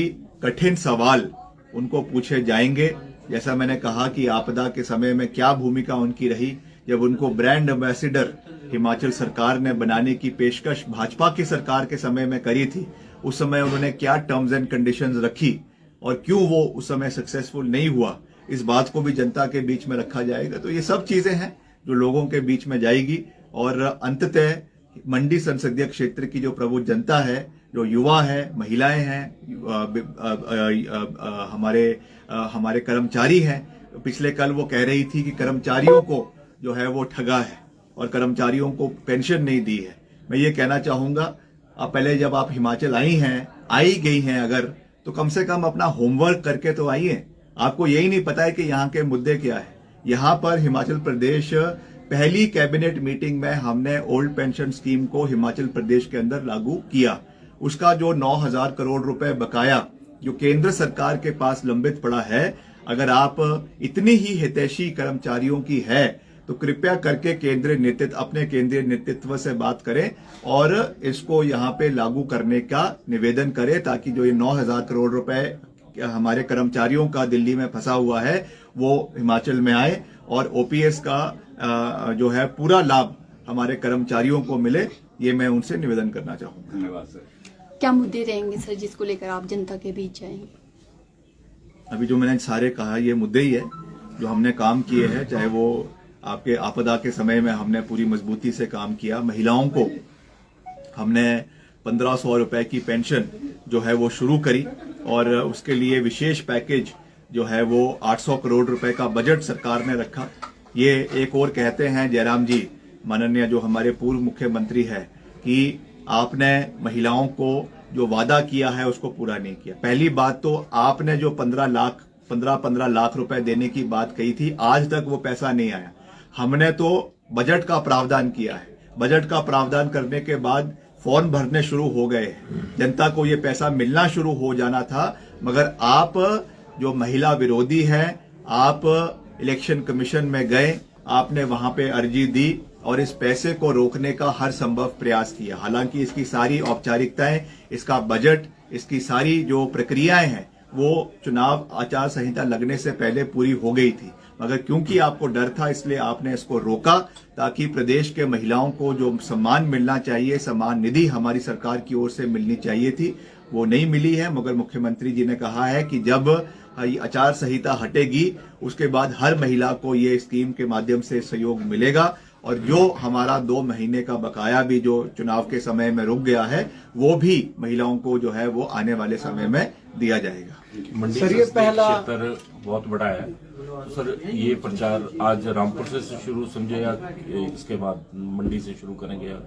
कठिन सवाल उनको पूछे जाएंगे। जैसा मैंने कहा कि आपदा के समय में क्या भूमिका उनकी रही, जब उनको ब्रांड एम्बेसडर हिमाचल सरकार ने बनाने की पेशकश भाजपा की सरकार के समय में करी थी, उस समय उन्होंने क्या टर्म्स एंड कंडीशंस रखी और क्यों वो उस समय सक्सेसफुल नहीं हुआ, इस बात को भी जनता के बीच में रखा जाएगा। तो ये सब चीजें हैं जो लोगों के बीच में जाएगी और अंततः मंडी संसदीय क्षेत्र की जो प्रबुद्ध जनता है, जो युवा है, महिलाएं हैं, हमारे कर्मचारी हैं, पिछले कल वो कह रही थी कि कर्मचारियों को जो है वो ठगा है और कर्मचारियों को पेंशन नहीं दी है। मैं ये कहना चाहूंगा, आप पहले जब आप हिमाचल आई गई हैं अगर, तो कम से कम अपना होमवर्क करके तो आइए। आपको यही नहीं पता है कि यहाँ के मुद्दे क्या है। यहाँ पर हिमाचल प्रदेश पहली कैबिनेट मीटिंग में हमने ओल्ड पेंशन स्कीम को हिमाचल प्रदेश के अंदर लागू किया। उसका जो 9,000 करोड़ रुपए बकाया जो केंद्र सरकार के पास लंबित पड़ा है, अगर आप इतनी ही हितैषी कर्मचारियों की है तो कृपया करके अपने केंद्रीय नेतृत्व से बात करें और इसको यहाँ पे लागू करने का निवेदन करें, ताकि जो ये 9,000 करोड़ रुपए हमारे कर्मचारियों का दिल्ली में फंसा हुआ है वो हिमाचल में आए और ओपीएस का जो है पूरा लाभ हमारे कर्मचारियों को मिले। ये मैं उनसे निवेदन करना चाहूंगा। धन्यवाद सर। क्या मुद्दे रहेंगे सर जिसको लेकर आप जनता के बीच जाएंगे? अभी जो मैंने सारे कहा ये मुद्दे ही है जो हमने काम किए हैं, चाहे वो आपके आपदा के समय में हमने पूरी मजबूती से काम किया। महिलाओं को हमने 1,500 रुपए की पेंशन जो है वो शुरू करी और उसके लिए विशेष पैकेज जो है वो 800 करोड़ रुपए का बजट सरकार ने रखा। ये एक और कहते हैं जयराम जी, माननीय जो हमारे पूर्व मुख्यमंत्री है, कि आपने महिलाओं को जो वादा किया है उसको पूरा नहीं किया। पहली बात तो आपने जो 15 लाख रुपए देने की बात कही थी, आज तक वो पैसा नहीं आया। हमने तो बजट का प्रावधान किया है। बजट का प्रावधान करने के बाद फॉर्म भरने शुरू हो गए, जनता को ये पैसा मिलना शुरू हो जाना था, मगर आप जो महिला विरोधी हैं, आप इलेक्शन कमीशन में गए, आपने वहां पे अर्जी दी और इस पैसे को रोकने का हर संभव प्रयास किया। हालांकि इसकी सारी औपचारिकताएं, इसका बजट, इसकी सारी जो प्रक्रियाएं हैं वो चुनाव आचार संहिता लगने से पहले पूरी हो गई थी, मगर क्योंकि आपको डर था इसलिए आपने इसको रोका, ताकि प्रदेश के महिलाओं को जो सम्मान मिलना चाहिए, सम्मान निधि हमारी सरकार की ओर से मिलनी चाहिए थी, वो नहीं मिली है। मगर मुख्यमंत्री जी ने कहा है कि जब आचार संहिता हटेगी उसके बाद हर महिला को ये स्कीम के माध्यम से सहयोग मिलेगा और जो हमारा 2 महीने का बकाया भी जो चुनाव के समय में रुक गया है वो भी महिलाओं को जो है वो आने वाले समय में दिया जाएगा। मंडी सर, ये संसदीय पहला- क्षेत्र बहुत बड़ा है, तो सर ये प्रचार आज रामपुर से शुरू समझे या इसके बाद मंडी से शुरू करेंगे या?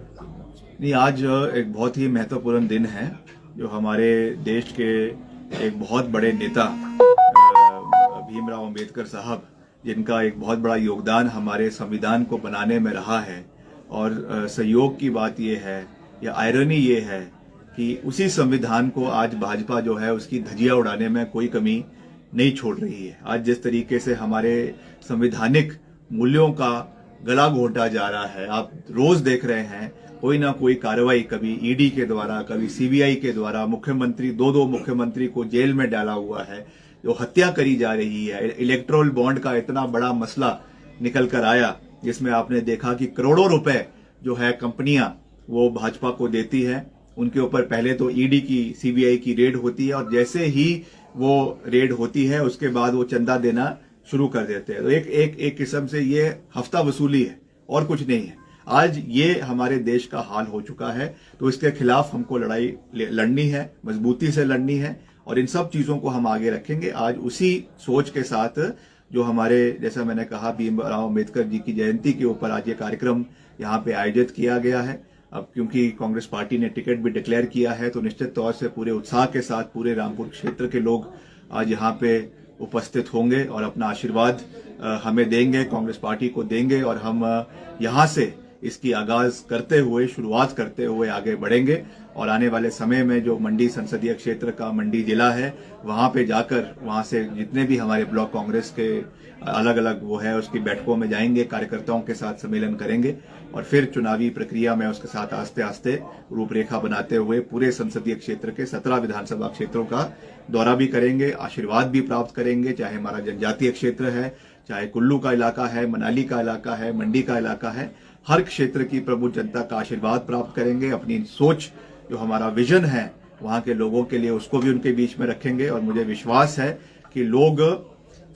नहीं, आज एक बहुत ही महत्वपूर्ण दिन है जो हमारे देश के एक बहुत बड़े नेता भीमराव अंबेडकर साहब, जिनका एक बहुत बड़ा योगदान हमारे संविधान को बनाने में रहा है, और सहयोग की बात यह है या आयरनी ये है कि उसी संविधान को आज भाजपा जो है उसकी धज्जियां उड़ाने में कोई कमी नहीं छोड़ रही है। आज जिस तरीके से हमारे संवैधानिक मूल्यों का गला घोंटा जा रहा है, आप रोज देख रहे हैं कोई ना कोई कार्रवाई, कभी ईडी के द्वारा, कभी सीबीआई के द्वारा, मुख्यमंत्री 2 मुख्यमंत्री को जेल में डाला हुआ है, जो हत्या करी जा रही है। इलेक्टोरल बॉन्ड का इतना बड़ा मसला निकल कर आया जिसमें आपने देखा कि करोड़ों रुपए जो है कंपनियां वो भाजपा को देती है, उनके ऊपर पहले तो ईडी की, सीबीआई की रेड होती है और जैसे ही वो रेड होती है उसके बाद वो चंदा देना शुरू कर देते हैं। तो एक किस्म से ये हफ्ता वसूली है और कुछ नहीं है। आज ये हमारे देश का हाल हो चुका है, तो इसके खिलाफ हमको लड़ाई लड़नी है, मजबूती से लड़नी है और इन सब चीजों को हम आगे रखेंगे। आज उसी सोच के साथ जो हमारे, जैसा मैंने कहा, भीमराव अम्बेडकर जी की जयंती के ऊपर आज ये कार्यक्रम यहाँ पे आयोजित किया गया है। अब क्योंकि कांग्रेस पार्टी ने टिकट भी डिक्लेयर किया है तो निश्चित तौर से पूरे उत्साह के साथ पूरे रामपुर क्षेत्र के लोग आज यहाँ पे उपस्थित होंगे और अपना आशीर्वाद हमें देंगे, कांग्रेस पार्टी को देंगे और हम यहाँ से इसकी आगाज करते हुए, शुरुआत करते हुए आगे बढ़ेंगे और आने वाले समय में जो मंडी संसदीय क्षेत्र का मंडी जिला है वहां पे जाकर वहां से जितने भी हमारे ब्लॉक कांग्रेस के अलग अलग वो है उसकी बैठकों में जाएंगे, कार्यकर्ताओं के साथ सम्मेलन करेंगे और फिर चुनावी प्रक्रिया में उसके साथ आस्ते आस्ते रूपरेखा बनाते हुए पूरे संसदीय क्षेत्र के 17 विधानसभा क्षेत्रों का दौरा भी करेंगे, आशीर्वाद भी प्राप्त करेंगे, चाहे हमारा जनजातीय क्षेत्र है, चाहे कुल्लू का इलाका है, मनाली का इलाका है, मंडी का इलाका है, हर क्षेत्र की प्रबुद्ध जनता का आशीर्वाद प्राप्त करेंगे। अपनी सोच, जो हमारा विजन है वहां के लोगों के लिए, उसको भी उनके बीच में रखेंगे और मुझे विश्वास है कि लोग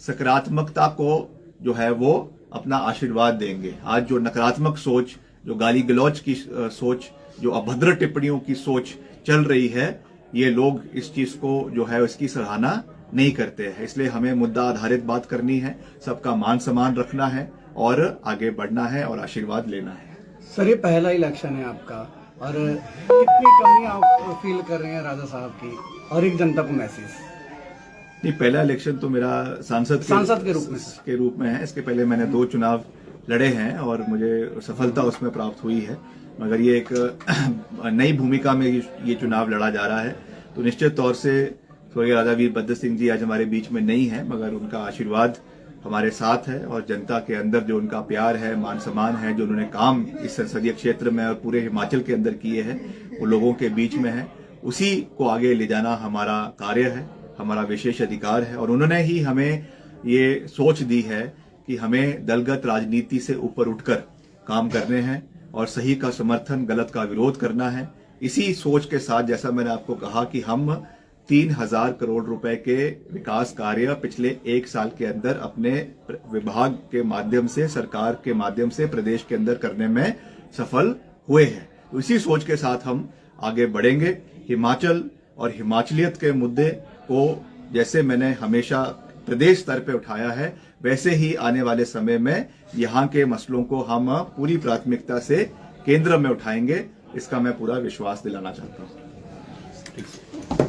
सकारात्मकता को जो है वो अपना आशीर्वाद देंगे। आज जो नकारात्मक सोच, जो गाली गलौज की सोच, जो अभद्र टिप्पणियों की सोच चल रही है, ये लोग इस चीज को जो है इसकी सराहना नहीं करते हैं। इसलिए हमें मुद्दा आधारित बात करनी है, सबका मान सम्मान रखना है और आगे बढ़ना है और आशीर्वाद लेना है। सर, ये पहला इलेक्शन है आपका और कितनी कमियां आप फील कर रहे हैं राजा साहब की, और एक जनता को मैसेज? नहीं, पहला इलेक्शन तो मेरा सांसद के रूप में है। इसके पहले मैंने 2 चुनाव लड़े हैं और मुझे सफलता उसमें प्राप्त हुई है, मगर ये एक नई भूमिका में ये चुनाव लड़ा जा रहा है। तो निश्चित तौर से स्वर्गीय राजा वीरभद्र सिंह जी आज हमारे बीच में नहीं है, मगर उनका आशीर्वाद हमारे साथ है और जनता के अंदर जो उनका प्यार है, मान सम्मान है, जो उन्होंने काम इस संसदीय क्षेत्र में और पूरे हिमाचल के अंदर किए हैं, वो लोगों के बीच में है। उसी को आगे ले जाना हमारा कार्य है, हमारा विशेष अधिकार है। और उन्होंने ही हमें ये सोच दी है कि हमें दलगत राजनीति से ऊपर उठकर काम करने हैं और सही का समर्थन, गलत का विरोध करना है। इसी सोच के साथ, जैसा मैंने आपको कहा कि हम 3000 करोड़ रुपए के विकास कार्य पिछले 1 साल के अंदर अपने विभाग के माध्यम से, सरकार के माध्यम से प्रदेश के अंदर करने में सफल हुए हैं। तो इसी सोच के साथ हम आगे बढ़ेंगे। हिमाचल और हिमाचलियत के मुद्दे को जैसे मैंने हमेशा प्रदेश स्तर पे उठाया है, वैसे ही आने वाले समय में यहाँ के मसलों को हम पूरी प्राथमिकता से केंद्र में उठाएंगे। इसका मैं पूरा विश्वास दिलाना चाहता हूँ।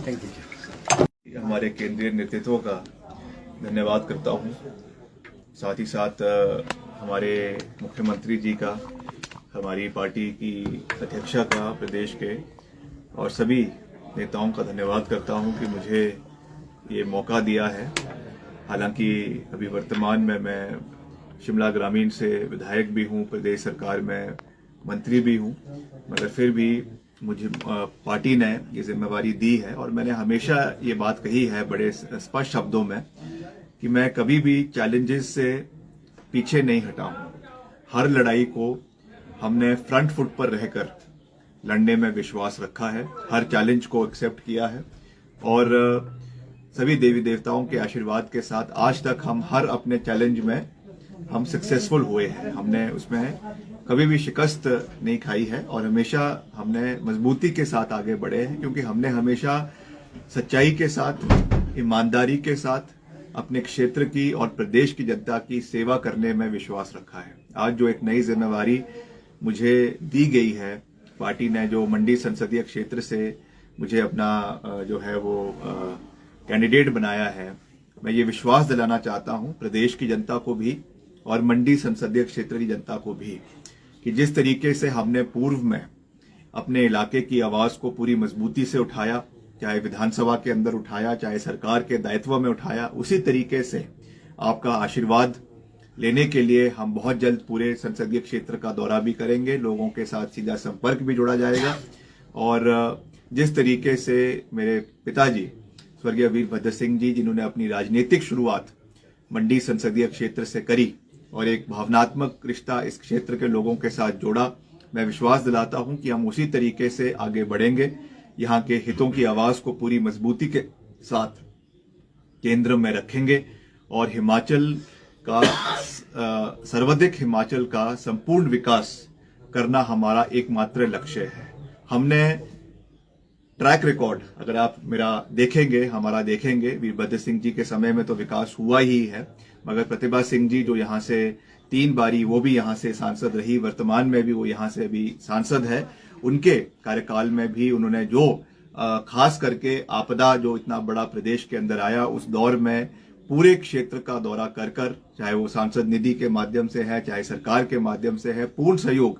Thank you. हमारे केंद्रीय नेतृत्व का धन्यवाद करता हूँ, साथ ही साथ हमारे मुख्यमंत्री जी का, हमारी पार्टी की अध्यक्षा का, प्रदेश के और सभी नेताओं का धन्यवाद करता हूँ कि मुझे ये मौका दिया है। हालांकि अभी वर्तमान में मैं शिमला ग्रामीण से विधायक भी हूँ, प्रदेश सरकार में मंत्री भी हूँ, मगर फिर भी मुझे पार्टी ने ये जिम्मेवारी दी है और मैंने हमेशा ये बात कही है बड़े स्पष्ट शब्दों में कि मैं कभी भी चैलेंजेस से पीछे नहीं हटा हूँ। हर लड़ाई को हमने फ्रंट फुट पर रहकर लड़ने में विश्वास रखा है, हर चैलेंज को एक्सेप्ट किया है और सभी देवी देवताओं के आशीर्वाद के साथ आज तक हम हर अपने चैलेंज में हम सक्सेसफुल हुए हैं। हमने उसमें कभी भी शिकस्त नहीं खाई है और हमेशा हमने मजबूती के साथ आगे बढ़े हैं, क्योंकि हमने हमेशा सच्चाई के साथ, ईमानदारी के साथ अपने क्षेत्र की और प्रदेश की जनता की सेवा करने में विश्वास रखा है। आज जो एक नई जिम्मेवारी मुझे दी गई है, पार्टी ने जो मंडी संसदीय क्षेत्र से मुझे अपना जो है वो कैंडिडेट बनाया है, मैं ये विश्वास दिलाना चाहता हूं प्रदेश की जनता को भी और मंडी संसदीय क्षेत्र की जनता को भी कि जिस तरीके से हमने पूर्व में अपने इलाके की आवाज को पूरी मजबूती से उठाया, चाहे विधानसभा के अंदर उठाया, चाहे सरकार के दायित्व में उठाया, उसी तरीके से आपका आशीर्वाद लेने के लिए हम बहुत जल्द पूरे संसदीय क्षेत्र का दौरा भी करेंगे। लोगों के साथ सीधा संपर्क भी जोड़ा जाएगा और जिस तरीके से मेरे पिताजी स्वर्गीय वीरभद्र सिंह जी, जिन्होंने अपनी राजनीतिक शुरुआत मंडी संसदीय क्षेत्र से करी और एक भावनात्मक रिश्ता इस क्षेत्र के लोगों के साथ जोड़ा, मैं विश्वास दिलाता हूं कि हम उसी तरीके से आगे बढ़ेंगे। यहाँ के हितों की आवाज को पूरी मजबूती के साथ केंद्र में रखेंगे और हिमाचल का सर्वाधिक हिमाचल का संपूर्ण विकास करना हमारा एकमात्र लक्ष्य है। हमने ट्रैक रिकॉर्ड अगर आप मेरा देखेंगे, हमारा देखेंगे, वीरभद्र सिंह जी के समय में तो विकास हुआ ही है, मगर प्रतिभा सिंह जी जो यहाँ से 3 बारी वो भी यहाँ से सांसद रही, वर्तमान में भी वो यहाँ से भी सांसद है, उनके कार्यकाल में भी उन्होंने जो खास करके आपदा जो इतना बड़ा प्रदेश के अंदर आया, उस दौर में पूरे क्षेत्र का दौरा कर कर, चाहे वो सांसद निधि के माध्यम से है, चाहे सरकार के माध्यम से है, पूर्ण सहयोग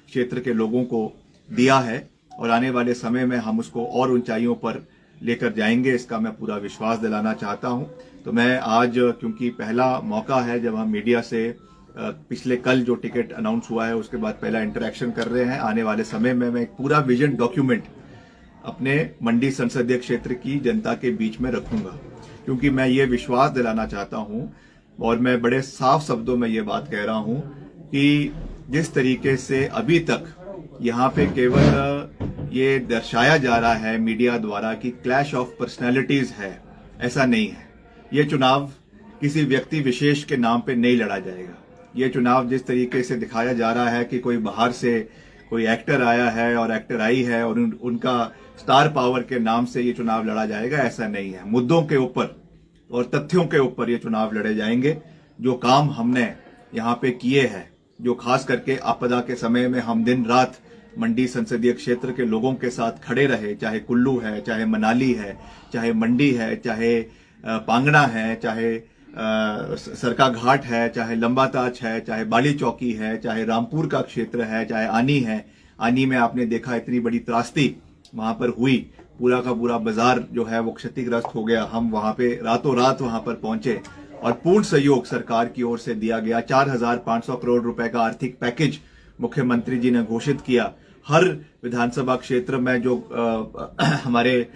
क्षेत्र के लोगों को दिया है और आने वाले समय में हम उसको और ऊंचाइयों पर लेकर जाएंगे, इसका मैं पूरा विश्वास दिलाना चाहता हूं। तो मैं आज, क्योंकि पहला मौका है जब हम मीडिया से पिछले कल जो टिकट अनाउंस हुआ है उसके बाद पहला इंटरेक्शन कर रहे हैं, आने वाले समय में मैं एक पूरा विजन डॉक्यूमेंट अपने मंडी संसदीय क्षेत्र की जनता के बीच में रखूंगा, क्योंकि मैं ये विश्वास दिलाना चाहता हूं और मैं बड़े साफ शब्दों में ये बात कह रहा हूं कि जिस तरीके से अभी तक यहाँ पे केवल ये दर्शाया जा रहा है मीडिया द्वारा कि क्लैश ऑफ पर्सनैलिटीज है, ऐसा नहीं है। ये चुनाव किसी व्यक्ति विशेष के नाम पे नहीं लड़ा जाएगा। ये चुनाव जिस तरीके से दिखाया जा रहा है कि कोई बाहर से कोई एक्टर आया है और एक्टर आई है और उनका स्टार पावर के नाम से ये चुनाव लड़ा जाएगा, ऐसा नहीं है। मुद्दों के ऊपर और तथ्यों के ऊपर ये चुनाव लड़े जाएंगे। जो काम हमने यहाँ पे किए हैं, जो खास करके आपदा के समय में हम दिन रात मंडी संसदीय क्षेत्र के लोगों के साथ खड़े रहे, चाहे कुल्लू है, चाहे मनाली है, चाहे मंडी है, चाहे पांगणा है, चाहे सरका घाट है, चाहे लंबाताच है, चाहे बाली चौकी है, चाहे रामपुर का क्षेत्र है, चाहे आनी है। आनी में आपने देखा इतनी बड़ी त्रासदी वहां पर हुई, पूरा का पूरा बाजार जो है वो क्षतिग्रस्त हो गया। हम वहां पे रातों रात वहां पर पहुंचे और पूर्ण सहयोग सरकार की ओर से दिया गया। 4,500 करोड़ रुपए का आर्थिक पैकेज मुख्यमंत्री जी ने घोषित किया। हर विधानसभा क्षेत्र में जो हमारे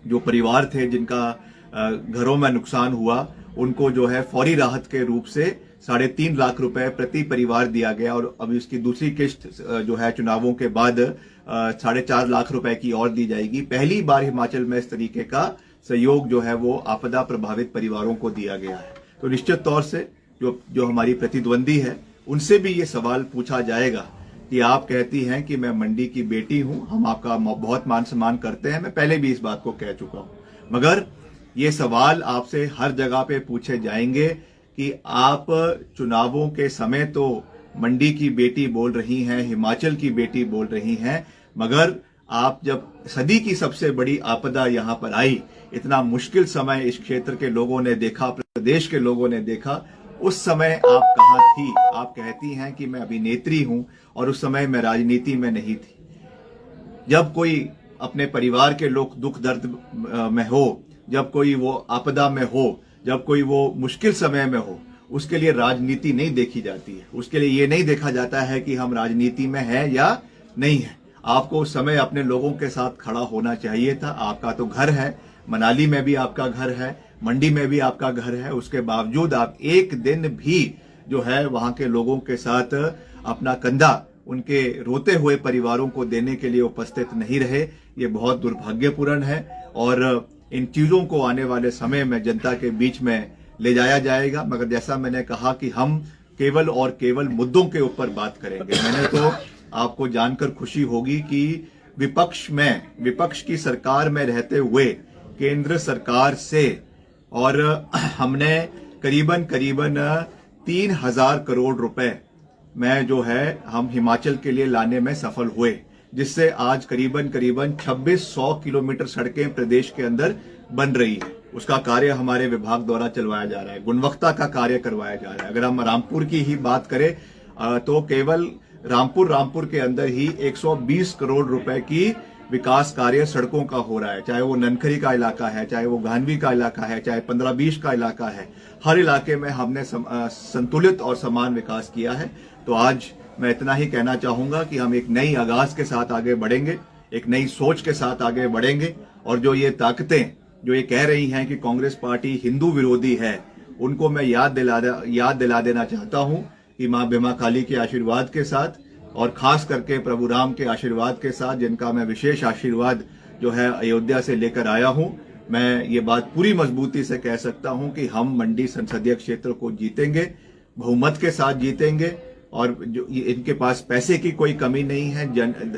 जो परिवार थे जिनका घरों में नुकसान हुआ, उनको जो है फौरी राहत के रूप से 3.5 लाख रुपए प्रति परिवार दिया गया। और अभी उसकी दूसरी किश्त जो है चुनावों के बाद 4.5 लाख रुपए की और दी जाएगी। पहली बार हिमाचल में इस तरीके का सहयोग जो है वो आपदा प्रभावित परिवारों को दिया गया है। तो निश्चित तौर से जो हमारी प्रतिद्वंदी है उनसे भी ये सवाल पूछा जाएगा कि आप कहती हैं कि मैं मंडी की बेटी हूं, हम आपका बहुत मान सम्मान करते हैं। मैं पहले भी इस बात को कह चुका हूं, मगर ये सवाल आपसे हर जगह पे पूछे जाएंगे कि आप चुनावों के समय तो मंडी की बेटी बोल रही हैं, हिमाचल की बेटी बोल रही हैं, मगर आप जब सदी की सबसे बड़ी आपदा यहां पर आई, इतना मुश्किल समय इस क्षेत्र के लोगों ने देखा, प्रदेश के लोगों ने देखा, उस समय आप कहां थी? आप कहती हैं कि मैं अभिनेत्री हूं और उस समय मैं राजनीति में नहीं थी। जब कोई अपने परिवार के लोग दुख दर्द में हो, जब कोई वो आपदा में हो, जब कोई वो मुश्किल समय में हो, उसके लिए राजनीति नहीं देखी जाती है। उसके लिए ये नहीं देखा जाता है कि हम राजनीति में हैं या नहीं है। आपको उस समय अपने लोगों के साथ खड़ा होना चाहिए था। आपका तो घर है, मनाली में भी आपका घर है, मंडी में भी आपका घर है, उसके बावजूद आप एक दिन भी जो है वहां के लोगों के साथ अपना कंधा उनके रोते हुए परिवारों को देने के लिए उपस्थित नहीं रहे। ये बहुत दुर्भाग्यपूर्ण है और इन चीजों को आने वाले समय में जनता के बीच में ले जाया जाएगा। मगर जैसा मैंने कहा कि हम केवल और केवल मुद्दों के ऊपर बात करेंगे। मैंने तो आपको जानकर खुशी होगी कि विपक्ष की सरकार में रहते हुए केंद्र सरकार से और हमने करीबन 3,000 करोड़ रुपए में जो है हम हिमाचल के लिए लाने में सफल हुए, जिससे आज करीबन 2600 किलोमीटर सड़कें प्रदेश के अंदर बन रही है। उसका कार्य हमारे विभाग द्वारा चलवाया जा रहा है, गुणवत्ता का कार्य करवाया जा रहा है। अगर हम रामपुर की ही बात करें तो केवल रामपुर के अंदर ही 120 करोड़ रुपए की विकास कार्य सड़कों का हो रहा है, चाहे वो ननखरी का इलाका है, चाहे वो गांधी का इलाका है, चाहे 15-20 का इलाका है। हर इलाके में हमने संतुलित और समान विकास किया है। तो आज मैं इतना ही कहना चाहूंगा कि हम एक नई आगाज के साथ आगे बढ़ेंगे, एक नई सोच के साथ आगे बढ़ेंगे। और जो ये ताकतें जो ये कह रही हैं कि कांग्रेस पार्टी हिंदू विरोधी है, उनको मैं याद दिला देना चाहता हूं कि मां भीमा काली के आशीर्वाद के साथ और खास करके प्रभु राम के आशीर्वाद के साथ, जिनका मैं विशेष आशीर्वाद जो है अयोध्या से लेकर आया हूं, मैं ये बात पूरी मजबूती से कह सकता हूं कि हम मंडी संसदीय क्षेत्र को जीतेंगे, बहुमत के साथ जीतेंगे। और जो इनके पास पैसे की कोई कमी नहीं है,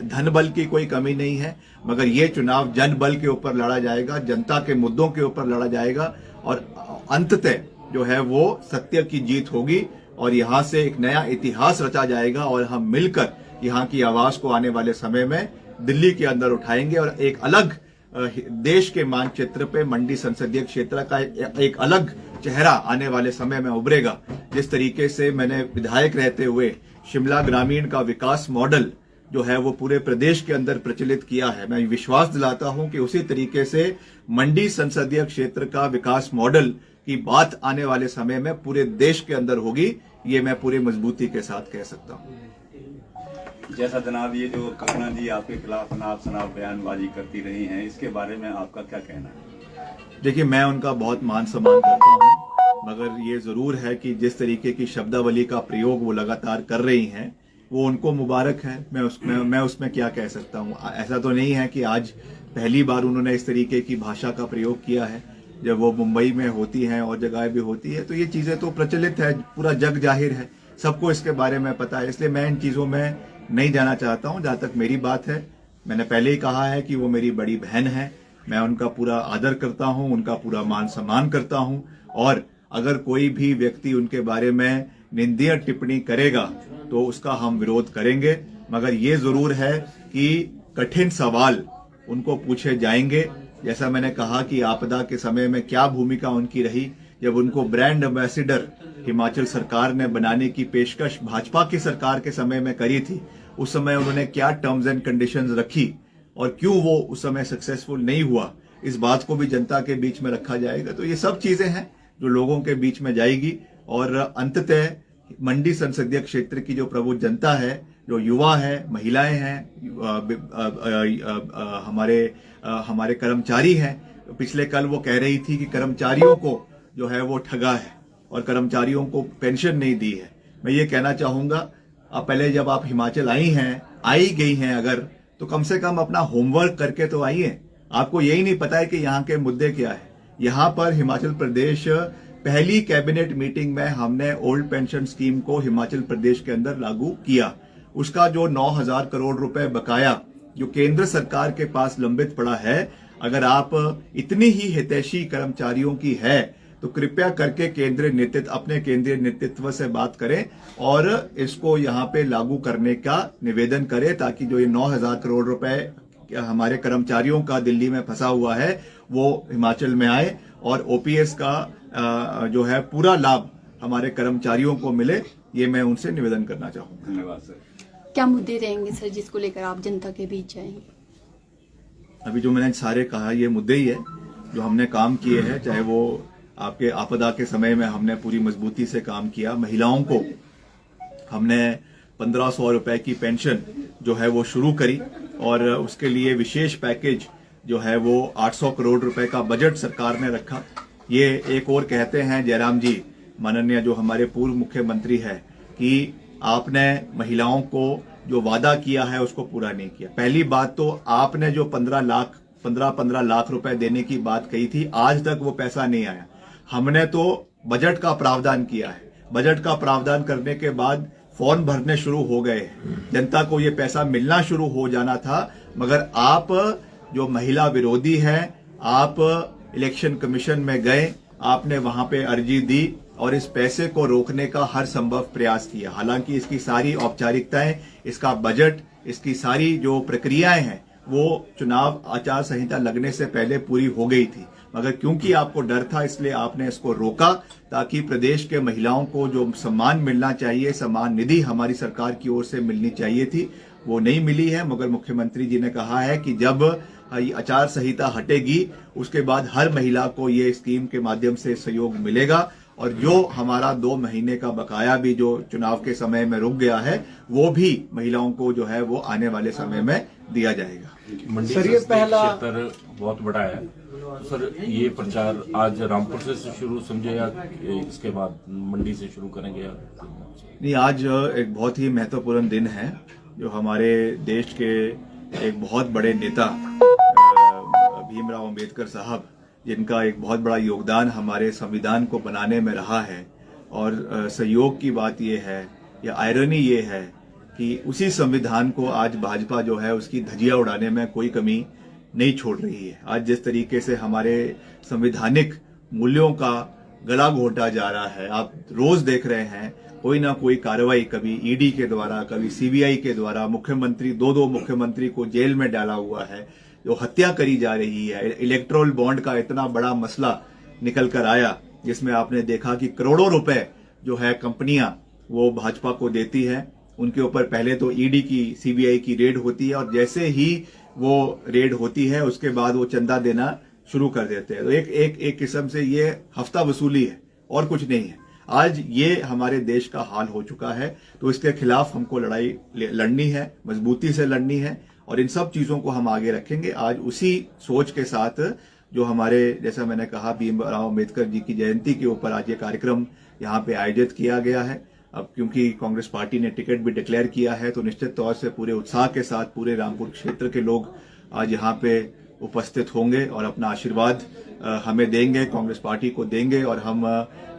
धन बल की कोई कमी नहीं है, मगर ये चुनाव जन बल के ऊपर लड़ा जाएगा, जनता के मुद्दों के ऊपर लड़ा जाएगा और अंततः जो है वो सत्य की जीत होगी और यहां से एक नया इतिहास रचा जाएगा और हम मिलकर यहां की आवाज को आने वाले समय में दिल्ली के अंदर उठाएंगे और एक अलग देश के मानचित्र पे मंडी संसदीय क्षेत्र का एक अलग चेहरा आने वाले समय में उभरेगा। जिस तरीके से मैंने विधायक रहते हुए शिमला ग्रामीण का विकास मॉडल जो है वो पूरे प्रदेश के अंदर प्रचलित किया है, मैं विश्वास दिलाता हूं कि उसी तरीके से मंडी संसदीय क्षेत्र का विकास मॉडल की बात आने वाले समय में पूरे देश के अंदर होगी। ये मैं पूरी मजबूती के साथ कह सकता हूं। जैसा जनाब ये जो कंगना जी आपके खिलाफ अनाप शनाप बयानबाजी करती रही हैं, इसके बारे में आपका क्या कहना है? देखिए, मैं उनका बहुत मान सम्मान करता हूं, मगर ये जरूर है कि जिस तरीके की शब्दावली का प्रयोग वो लगातार कर रही हैं, वो उनको मुबारक है। मैं उसमें क्या कह सकता हूं। ऐसा तो नहीं है कि आज पहली बार उन्होंने इस तरीके की भाषा का प्रयोग किया है। जब वो मुंबई में होती हैं और जगह भी होती है तो ये चीजें तो प्रचलित है, पूरा जग जाहिर है, सबको इसके बारे में पता है। इसलिए मैं इन चीजों में नहीं जाना चाहता हूं। जहां तक मेरी बात है, मैंने पहले ही कहा है कि वो मेरी बड़ी बहन है मैं उनका पूरा आदर करता हूं, उनका पूरा मान सम्मान करता हूं और अगर कोई भी व्यक्ति उनके बारे में निंदनीय टिप्पणी करेगा तो उसका हम विरोध करेंगे। मगर ये जरूर है कि कठिन सवाल उनको पूछे जाएंगे। जैसा मैंने कहा कि आपदा के समय में क्या भूमिका उनकी रही, जब उनको ब्रांड एम्बेसडर हिमाचल सरकार ने बनाने की पेशकश भाजपा की सरकार के समय में करी थी, उस समय उन्होंने क्या टर्म्स एंड कंडीशंस रखी और क्यों वो उस समय सक्सेसफुल नहीं हुआ, इस बात को भी जनता के बीच में रखा जाएगा। तो ये सब चीजें हैं जो लोगों के बीच में जाएगी और अंततः मंडी संसदीय क्षेत्र की जो प्रबुद्ध जनता है, जो युवा है, महिलाएं हैं, हमारे कर्मचारी हैं। पिछले कल वो कह रही थी कि कर्मचारियों को जो है वो ठगा है और कर्मचारियों को पेंशन नहीं दी है। मैं ये कहना चाहूंगा, आप पहले जब आप हिमाचल आई गई हैं अगर, तो कम से कम अपना होमवर्क करके तो आइए। आपको यही नहीं पता है कि यहाँ के मुद्दे क्या है। यहाँ पर हिमाचल प्रदेश पहली कैबिनेट मीटिंग में हमने ओल्ड पेंशन स्कीम को हिमाचल प्रदेश के अंदर लागू किया। उसका जो 9,000 करोड़ रुपए बकाया जो केंद्र सरकार के पास लंबित पड़ा है, अगर आप इतनी ही हितैषी कर्मचारियों की है तो कृपया करके अपने केंद्रीय नेतृत्व से बात करें और इसको यहाँ पे लागू करने का निवेदन करें, ताकि जो ये 9,000 करोड़ रुपए हमारे कर्मचारियों का दिल्ली में फंसा हुआ है वो हिमाचल में आए और ओपीएस का जो है पूरा लाभ हमारे कर्मचारियों को मिले। ये मैं उनसे निवेदन करना चाहूंगा। धन्यवाद सर। क्या मुद्दे रहेंगे सर जिसको लेकर आप जनता के बीच जाएंगे? अभी जो मैंने सारे कहा ये मुद्दे ही है जो हमने काम किए हैं, चाहे वो आपके आपदा के समय में हमने पूरी मजबूती से काम किया। महिलाओं को हमने 1,500 रुपए की पेंशन जो है वो शुरू करी और उसके लिए विशेष पैकेज जो है वो 800 करोड़ रुपए का बजट सरकार ने रखा। ये एक और कहते हैं जयराम जी, माननीय जो हमारे पूर्व मुख्यमंत्री है, कि आपने महिलाओं को जो वादा किया है उसको पूरा नहीं किया। पहली बात तो आपने जो 15 लाख रुपए देने की बात कही थी, आज तक वो पैसा नहीं आया। हमने तो बजट का प्रावधान किया है। बजट का प्रावधान करने के बाद फॉर्म भरने शुरू हो गए, जनता को ये पैसा मिलना शुरू हो जाना था। मगर आप जो महिला विरोधी हैं, आप इलेक्शन कमीशन में गए, आपने वहां पे अर्जी दी और इस पैसे को रोकने का हर संभव प्रयास किया। हालांकि इसकी सारी औपचारिकताएं, इसका बजट, इसकी सारी जो प्रक्रियाएं हैं वो चुनाव आचार संहिता लगने से पहले पूरी हो गई थी। मगर क्योंकि आपको डर था इसलिए आपने इसको रोका, ताकि प्रदेश के महिलाओं को जो सम्मान मिलना चाहिए, सम्मान निधि हमारी सरकार की ओर से मिलनी चाहिए थी, वो नहीं मिली है। मगर मुख्यमंत्री जी ने कहा है कि जब आचार संहिता हटेगी उसके बाद हर महिला को ये स्कीम के माध्यम से सहयोग मिलेगा और जो हमारा 2 महीने का बकाया भी जो चुनाव के समय में रुक गया है वो भी महिलाओं को जो है वो आने वाले समय में दिया जाएगा। मंडी सर, ये पहला क्षेत्र बहुत बड़ा है, तो सर ये प्रचार आज रामपुर से शुरू समझे या इसके बाद मंडी से शुरू करेंगे? नहीं, आज एक बहुत ही महत्वपूर्ण दिन है जो हमारे देश के एक बहुत बड़े नेता भीमराव अंबेडकर साहब, जिनका एक बहुत बड़ा योगदान हमारे संविधान को बनाने में रहा है। और सहयोग की बात यह है या आयरनी ये है कि उसी संविधान को आज भाजपा जो है उसकी धज्जियां उड़ाने में कोई कमी नहीं छोड़ रही है। आज जिस तरीके से हमारे संवैधानिक मूल्यों का गला घोटा जा रहा है, आप रोज देख रहे हैं कोई ना कोई कार्रवाई, कभी ईडी के द्वारा, कभी सीबीआई के द्वारा, मुख्यमंत्री 2 मुख्यमंत्री को जेल में डाला हुआ है, जो हत्या करी जा रही है। इलेक्टोरल बॉन्ड का इतना बड़ा मसला निकल कर आया जिसमें आपने देखा कि करोड़ों रुपए जो है कंपनियां वो भाजपा को देती है। उनके ऊपर पहले तो ईडी की, सीबीआई की रेड होती है और जैसे ही वो रेड होती है उसके बाद वो चंदा देना शुरू कर देते हैं। तो एक किस्म से ये हफ्ता वसूली है और कुछ नहीं है। आज ये हमारे देश का हाल हो चुका है, तो इसके खिलाफ हमको लड़ाई लड़नी है, मजबूती से लड़नी है और इन सब चीजों को हम आगे रखेंगे। आज उसी सोच के साथ जो हमारे, जैसा मैंने कहा, भीमराव अंबेडकर जी की जयंती के ऊपर आज ये कार्यक्रम यहाँ पे आयोजित किया गया है। अब क्योंकि कांग्रेस पार्टी ने टिकट भी डिक्लेयर किया है तो निश्चित तौर से पूरे उत्साह के साथ पूरे रामपुर क्षेत्र के लोग आज यहाँ पे उपस्थित होंगे और अपना आशीर्वाद हमें देंगे, कांग्रेस पार्टी को देंगे और हम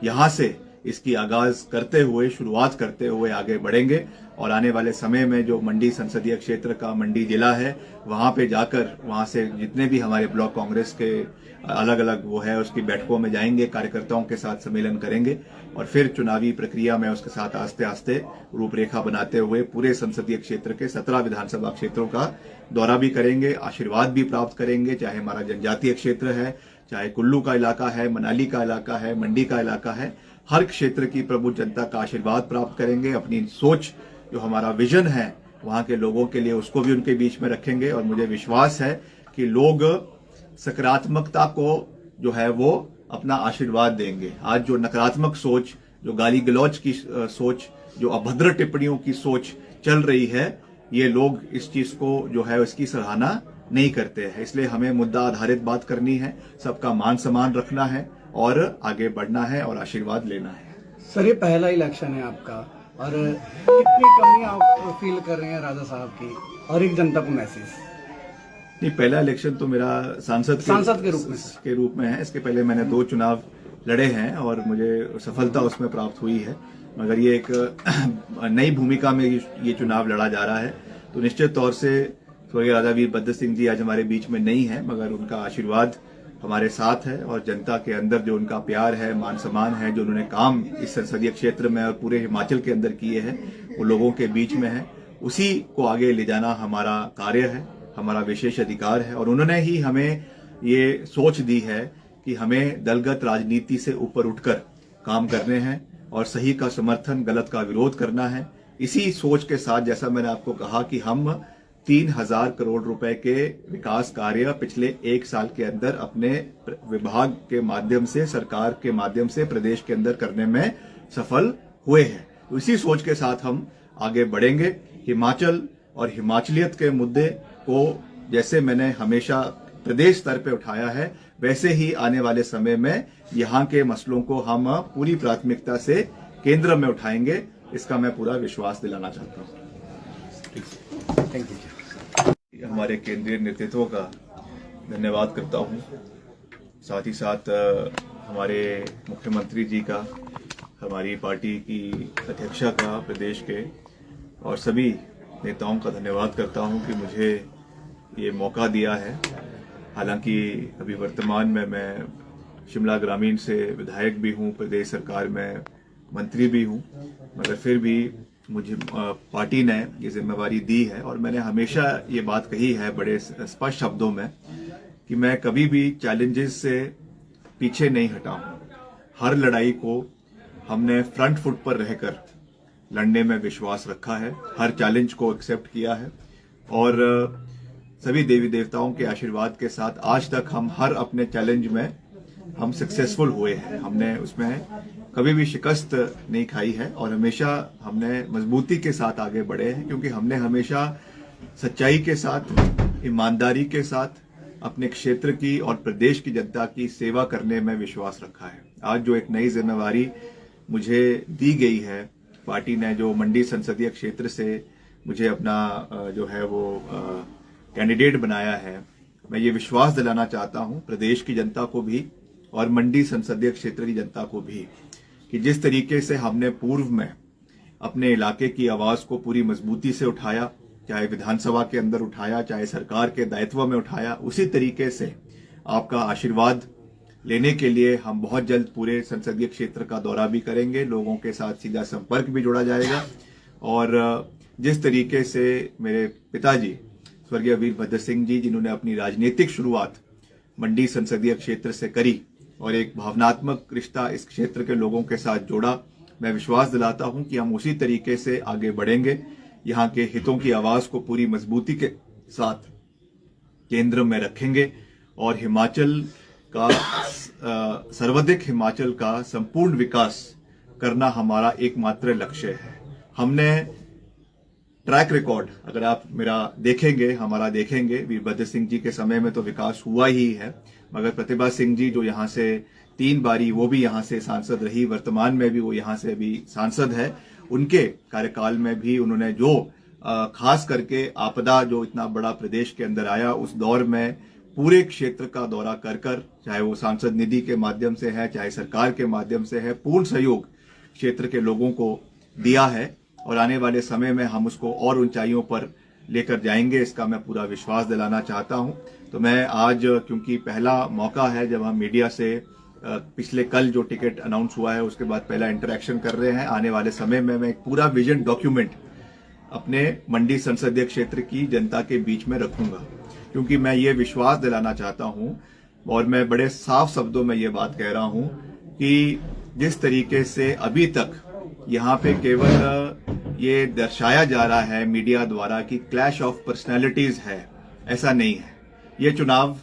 यहाँ से इसकी आगाज करते हुए, शुरुआत करते हुए आगे बढ़ेंगे। और आने वाले समय में जो मंडी संसदीय क्षेत्र का मंडी जिला है वहां पे जाकर वहां से जितने भी हमारे ब्लॉक कांग्रेस के अलग अलग वो है उसकी बैठकों में जाएंगे, कार्यकर्ताओं के साथ सम्मेलन करेंगे और फिर चुनावी प्रक्रिया में उसके साथ आस्ते आस्ते रूपरेखा बनाते हुए पूरे संसदीय क्षेत्र के 17 विधानसभा क्षेत्रों का दौरा भी करेंगे, आशीर्वाद भी प्राप्त करेंगे, चाहे हमारा जनजातीय क्षेत्र है, चाहे कुल्लू का इलाका है, मनाली का इलाका है, मंडी का इलाका है, हर क्षेत्र की प्रबुद्ध जनता का आशीर्वाद प्राप्त करेंगे। अपनी सोच जो हमारा विजन है वहां के लोगों के लिए उसको भी उनके बीच में रखेंगे और मुझे विश्वास है कि लोग सकारात्मकता को जो है वो अपना आशीर्वाद देंगे। आज जो नकारात्मक सोच, जो गाली गलौज की सोच, जो अभद्र टिप्पणियों की सोच चल रही है, ये लोग इस चीज को जो है इसकी सराहना नहीं करते हैं। इसलिए हमें मुद्दा आधारित बात करनी है, सबका मान सम्मान रखना है और आगे बढ़ना है और आशीर्वाद लेना है। सर, ये पहला इलेक्शन है आपका और कितनी कमी आप फील कर रहे हैं राजा साहब की, और एक जनता को मैसेज? नहीं, पहला इलेक्शन तो मेरा सांसद के रूप में है। इसके पहले मैंने 2 चुनाव लड़े हैं और मुझे सफलता उसमें प्राप्त हुई है, मगर ये एक नई भूमिका में ये चुनाव लड़ा जा रहा है। तो निश्चित तौर से स्वर्गीय राजा वीरभद्र सिंह जी आज हमारे बीच में नहीं है, मगर उनका आशीर्वाद हमारे साथ है और जनता के अंदर जो उनका प्यार है, मान सम्मान है, जो उन्होंने काम इस संसदीय क्षेत्र में और पूरे हिमाचल के अंदर किए हैं वो लोगों के बीच में है। उसी को आगे ले जाना हमारा कार्य है, हमारा विशेष अधिकार है और उन्होंने ही हमें ये सोच दी है कि हमें दलगत राजनीति से ऊपर उठकर काम करने हैं और सही का समर्थन, गलत का विरोध करना है। इसी सोच के साथ जैसा मैंने आपको कहा कि हम 3000 करोड़ रुपए के विकास कार्य पिछले 1 साल के अंदर अपने विभाग के माध्यम से, सरकार के माध्यम से प्रदेश के अंदर करने में सफल हुए हैं। तो इसी सोच के साथ हम आगे बढ़ेंगे। हिमाचल और हिमाचलियत के मुद्दे को जैसे मैंने हमेशा प्रदेश स्तर पे उठाया है, वैसे ही आने वाले समय में यहाँ के मसलों को हम पूरी प्राथमिकता से केंद्र में उठाएंगे। इसका मैं पूरा विश्वास दिलाना चाहता हूँ। Thank you. हमारे केंद्रीय नेतृत्व का धन्यवाद करता हूँ, साथ ही साथ हमारे मुख्यमंत्री जी का, हमारी पार्टी की अध्यक्षा का, प्रदेश के और सभी नेताओं का धन्यवाद करता हूं कि मुझे ये मौका दिया है। हालांकि अभी वर्तमान में मैं शिमला ग्रामीण से विधायक भी हूं, प्रदेश सरकार में मंत्री भी हूं, मगर फिर भी मुझे पार्टी ने ये जिम्मेवारी दी है और मैंने हमेशा ये बात कही है बड़े स्पष्ट शब्दों में कि मैं कभी भी चैलेंजेस से पीछे नहीं हटा हूं। हर लड़ाई को हमने फ्रंट फुट पर रहकर लड़ने में विश्वास रखा है, हर चैलेंज को एक्सेप्ट किया है और सभी देवी देवताओं के आशीर्वाद के साथ आज तक हम हर अपने चैलेंज में हम सक्सेसफुल हुए हैं। हमने उसमें कभी भी शिकस्त नहीं खाई है और हमेशा हमने मजबूती के साथ आगे बढ़े हैं, क्योंकि हमने हमेशा सच्चाई के साथ, ईमानदारी के साथ अपने क्षेत्र की और प्रदेश की जनता की सेवा करने में विश्वास रखा है। आज जो एक नई जिम्मेवारी मुझे दी गई है, पार्टी ने जो मंडी संसदीय क्षेत्र से मुझे अपना जो है वो कैंडिडेट बनाया है, मैं ये विश्वास दिलाना चाहता हूं प्रदेश की जनता को भी और मंडी संसदीय क्षेत्र की जनता को भी कि जिस तरीके से हमने पूर्व में अपने इलाके की आवाज को पूरी मजबूती से उठाया, चाहे विधानसभा के अंदर उठाया, चाहे सरकार के दायित्व में उठाया, उसी तरीके से आपका आशीर्वाद लेने के लिए हम बहुत जल्द पूरे संसदीय क्षेत्र का दौरा भी करेंगे। लोगों के साथ सीधा संपर्क भी जोड़ा जाएगा और जिस तरीके से मेरे पिताजी स्वर्गीय वीरभद्र सिंह जी, जिन्होंने अपनी राजनीतिक शुरुआत मंडी संसदीय क्षेत्र से करी और एक भावनात्मक रिश्ता इस क्षेत्र के लोगों के साथ जोड़ा, मैं विश्वास दिलाता हूं कि हम उसी तरीके से आगे बढ़ेंगे। यहाँ के हितों की आवाज को पूरी मजबूती के साथ केंद्र में रखेंगे और हिमाचल का सर्वाधिक हिमाचल का संपूर्ण विकास करना हमारा एकमात्र लक्ष्य है। हमने ट्रैक रिकॉर्ड अगर आप मेरा देखेंगे, हमारा देखेंगे, वीरभद्र सिंह जी के समय में तो विकास हुआ ही है, मगर प्रतिभा सिंह जी जो यहाँ से 3 बारी वो भी यहाँ से सांसद रही, वर्तमान में भी वो यहाँ से अभी सांसद है, उनके कार्यकाल में भी उन्होंने जो खास करके आपदा जो इतना बड़ा प्रदेश के अंदर आया, उस दौर में पूरे क्षेत्र का दौरा कर कर, चाहे वो सांसद निधि के माध्यम से है, चाहे सरकार के माध्यम से है, पूर्ण सहयोग क्षेत्र के लोगों को दिया है और आने वाले समय में हम उसको और ऊंचाइयों पर लेकर जाएंगे, इसका मैं पूरा विश्वास दिलाना चाहता हूं। तो मैं आज, क्योंकि पहला मौका है जब हम मीडिया से पिछले कल जो टिकट अनाउंस हुआ है उसके बाद पहला इंटरेक्शन कर रहे हैं, आने वाले समय में मैं एक पूरा विजन डॉक्यूमेंट अपने मंडी संसदीय क्षेत्र की जनता के बीच में रखूंगा, क्योंकि मैं ये विश्वास दिलाना चाहता हूं और मैं बड़े साफ शब्दों में ये बात कह रहा हूं कि जिस तरीके से अभी तक यहाँ पे केवल ये दर्शाया जा रहा है मीडिया द्वारा कि क्लैश ऑफ पर्सनैलिटीज है, ऐसा नहीं है। ये चुनाव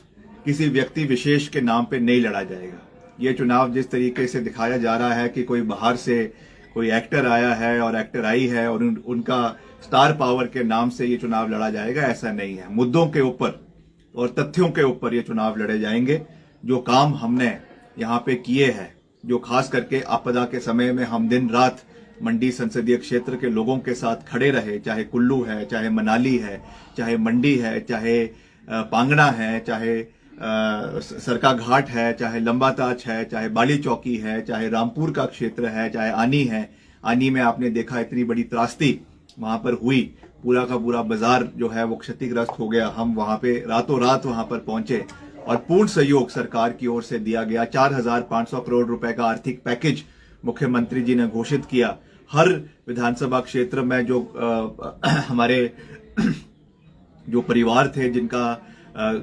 किसी व्यक्ति विशेष के नाम पे नहीं लड़ा जाएगा। ये चुनाव जिस तरीके से दिखाया जा रहा है कि कोई बाहर से कोई एक्टर आया है और एक्टर आई है और उनका स्टार पावर के नाम से ये चुनाव लड़ा जाएगा, ऐसा नहीं है। मुद्दों के ऊपर और तथ्यों के ऊपर ये चुनाव लड़े जाएंगे। जो काम हमने यहाँ पे किए हैं, जो खास करके आपदा के समय में हम दिन रात मंडी संसदीय क्षेत्र के लोगों के साथ खड़े रहे, चाहे कुल्लू है, चाहे मनाली है, चाहे मंडी है, चाहे पांगणा है, चाहे सरका घाट है, चाहे लंबाताच है, चाहे बाली चौकी है, चाहे रामपुर का क्षेत्र है, चाहे आनी है। आनी में आपने देखा इतनी बड़ी त्रासदी वहां पर हुई, पूरा का पूरा बाजार जो है वो क्षतिग्रस्त हो गया। हम वहां पे रातों रात वहां पर पहुंचे और पूर्ण सहयोग सरकार की ओर से दिया गया। 4,500 करोड़ रुपए का आर्थिक पैकेज मुख्यमंत्री जी ने घोषित किया। हर विधानसभा क्षेत्र में जो हमारे जो परिवार थे जिनका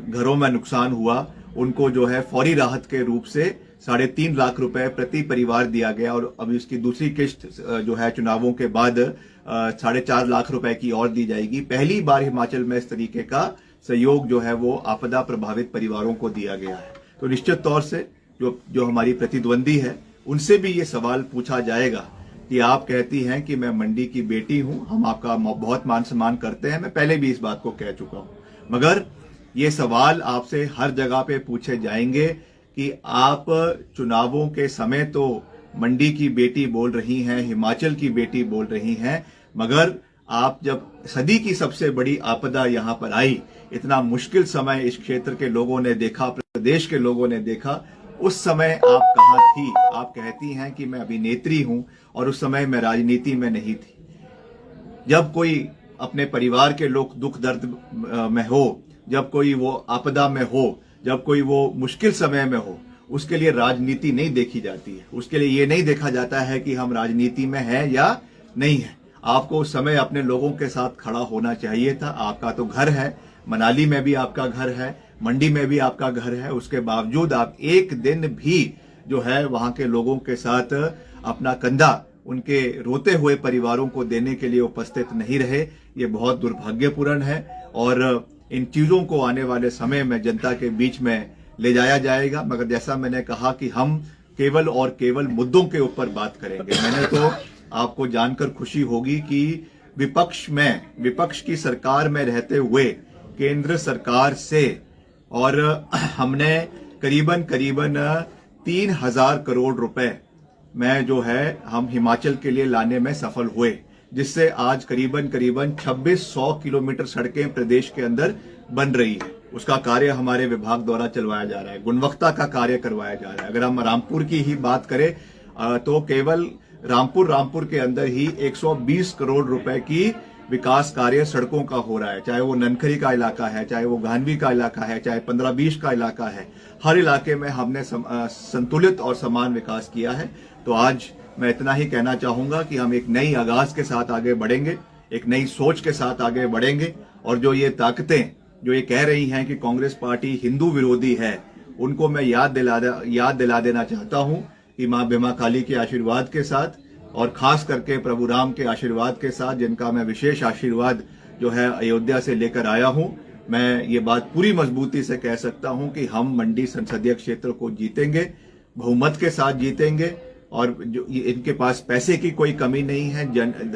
घरों में नुकसान हुआ, उनको जो है फौरी राहत के रूप से 3.5 लाख रुपए प्रति परिवार दिया गया और अभी उसकी दूसरी किश्त जो है चुनावों के बाद 4.5 लाख रुपए की और दी जाएगी। पहली बार हिमाचल में इस तरीके का सहयोग जो है वो आपदा प्रभावित परिवारों को दिया गया है। तो निश्चित तौर से जो हमारी प्रतिद्वंदी है उनसे भी ये सवाल पूछा जाएगा कि आप कहती हैं कि मैं मंडी की बेटी हूं, हम आपका बहुत मान सम्मान करते हैं, मैं पहले भी इस बात को कह चुका हूं, मगर ये सवाल आपसे हर जगह पे पूछे जाएंगे कि आप चुनावों के समय तो मंडी की बेटी बोल रही हैं, हिमाचल की बेटी बोल रही हैं, मगर आप जब सदी की सबसे बड़ी आपदा यहां पर आई, इतना मुश्किल समय इस क्षेत्र के लोगों ने देखा, प्रदेश के लोगों ने देखा, उस समय आप कहां थी? आप कहती हैं कि मैं अभिनेत्री हूं और उस समय मैं राजनीति में नहीं थी। जब कोई अपने परिवार के लोग दुख दर्द में हो, जब कोई वो आपदा में हो, जब कोई वो मुश्किल समय में हो, उसके लिए राजनीति नहीं देखी जाती है। उसके लिए ये नहीं देखा जाता है कि हम राजनीति में हैं या नहीं है। आपको उस समय अपने लोगों के साथ खड़ा होना चाहिए था। आपका तो घर है, मनाली में भी आपका घर है, मंडी में भी आपका घर है, उसके बावजूद आप एक दिन भी जो है वहां के लोगों के साथ अपना कंधा उनके रोते हुए परिवारों को देने के लिए उपस्थित नहीं रहे। ये बहुत दुर्भाग्यपूर्ण है और इन चीजों को आने वाले समय में जनता के बीच में ले जाया जाएगा। मगर जैसा मैंने कहा कि हम केवल और केवल मुद्दों के ऊपर बात करेंगे। मैंने तो आपको जानकर खुशी होगी कि विपक्ष की सरकार में रहते हुए केंद्र सरकार से और हमने करीबन 3,000 करोड़ रुपए में जो है हम हिमाचल के लिए लाने में सफल हुए, जिससे आज करीबन 2600 किलोमीटर सड़कें प्रदेश के अंदर बन रही है। उसका कार्य हमारे विभाग द्वारा चलवाया जा रहा है, गुणवत्ता का कार्य करवाया जा रहा है। अगर हम रामपुर की ही बात करें तो केवल रामपुर के अंदर ही 120 करोड़ रुपए की विकास कार्य सड़कों का हो रहा है, चाहे वो ननखरी का इलाका है, चाहे वो गानवी का इलाका है, चाहे 15-20 का इलाका है। हर इलाके में हमने संतुलित और समान विकास किया है। तो आज मैं इतना ही कहना चाहूंगा कि हम एक नई आगाज के साथ आगे बढ़ेंगे, एक नई सोच के साथ आगे बढ़ेंगे और जो ये ताकतें जो ये कह रही हैं कि कांग्रेस पार्टी हिंदू विरोधी है, उनको मैं याद दिला देना चाहता हूं कि मां बीमा काली के आशीर्वाद के साथ और खास करके प्रभु राम के आशीर्वाद के साथ, जिनका मैं विशेष आशीर्वाद जो है अयोध्या से लेकर आया हूं, मैं ये बात पूरी मजबूती से कह सकता हूं कि हम मंडी संसदीय क्षेत्र को जीतेंगे, बहुमत के साथ जीतेंगे। और जो इनके पास पैसे की कोई कमी नहीं है,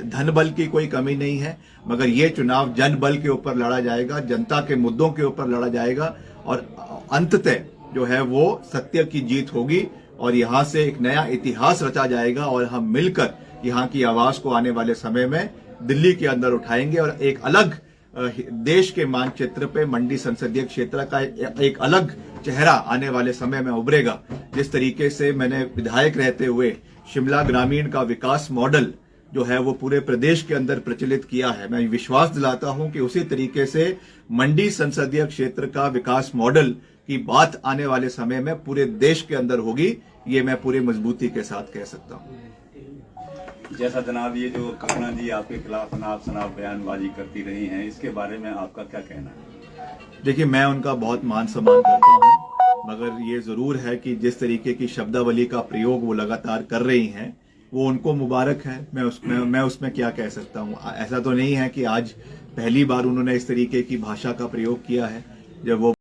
धन बल की कोई कमी नहीं है, मगर ये चुनाव जन बल के ऊपर लड़ा जाएगा, जनता के मुद्दों के ऊपर लड़ा जाएगा और अंततः जो है वो सत्य की जीत होगी और यहाँ से एक नया इतिहास रचा जाएगा और हम मिलकर यहाँ की आवाज को आने वाले समय में दिल्ली के अंदर उठाएंगे और एक अलग देश के मानचित्र पे मंडी संसदीय क्षेत्र का एक अलग चेहरा आने वाले समय में उभरेगा। जिस तरीके से मैंने विधायक रहते हुए शिमला ग्रामीण का विकास मॉडल जो है वो पूरे प्रदेश के अंदर प्रचलित किया है, मैं विश्वास दिलाता हूं कि उसी तरीके से मंडी संसदीय क्षेत्र का विकास मॉडल की बात आने वाले समय में पूरे देश के अंदर होगी, ये मैं पूरी मजबूती के साथ कह सकता हूं। जैसा जनाब ये जो करुणा जी आपके खिलाफ अनाप शनाप बयानबाजी करती रही हैं, इसके बारे में आपका क्या कहना है? देखिए, मैं उनका बहुत मान सम्मान करता हूं, मगर ये जरूर है कि जिस तरीके की शब्दावली का प्रयोग वो लगातार कर रही हैं, वो उनको मुबारक है। मैं उसमें क्या कह सकता हूं। ऐसा तो नहीं है कि आज पहली बार उन्होंने इस तरीके की भाषा का प्रयोग किया है। जब वो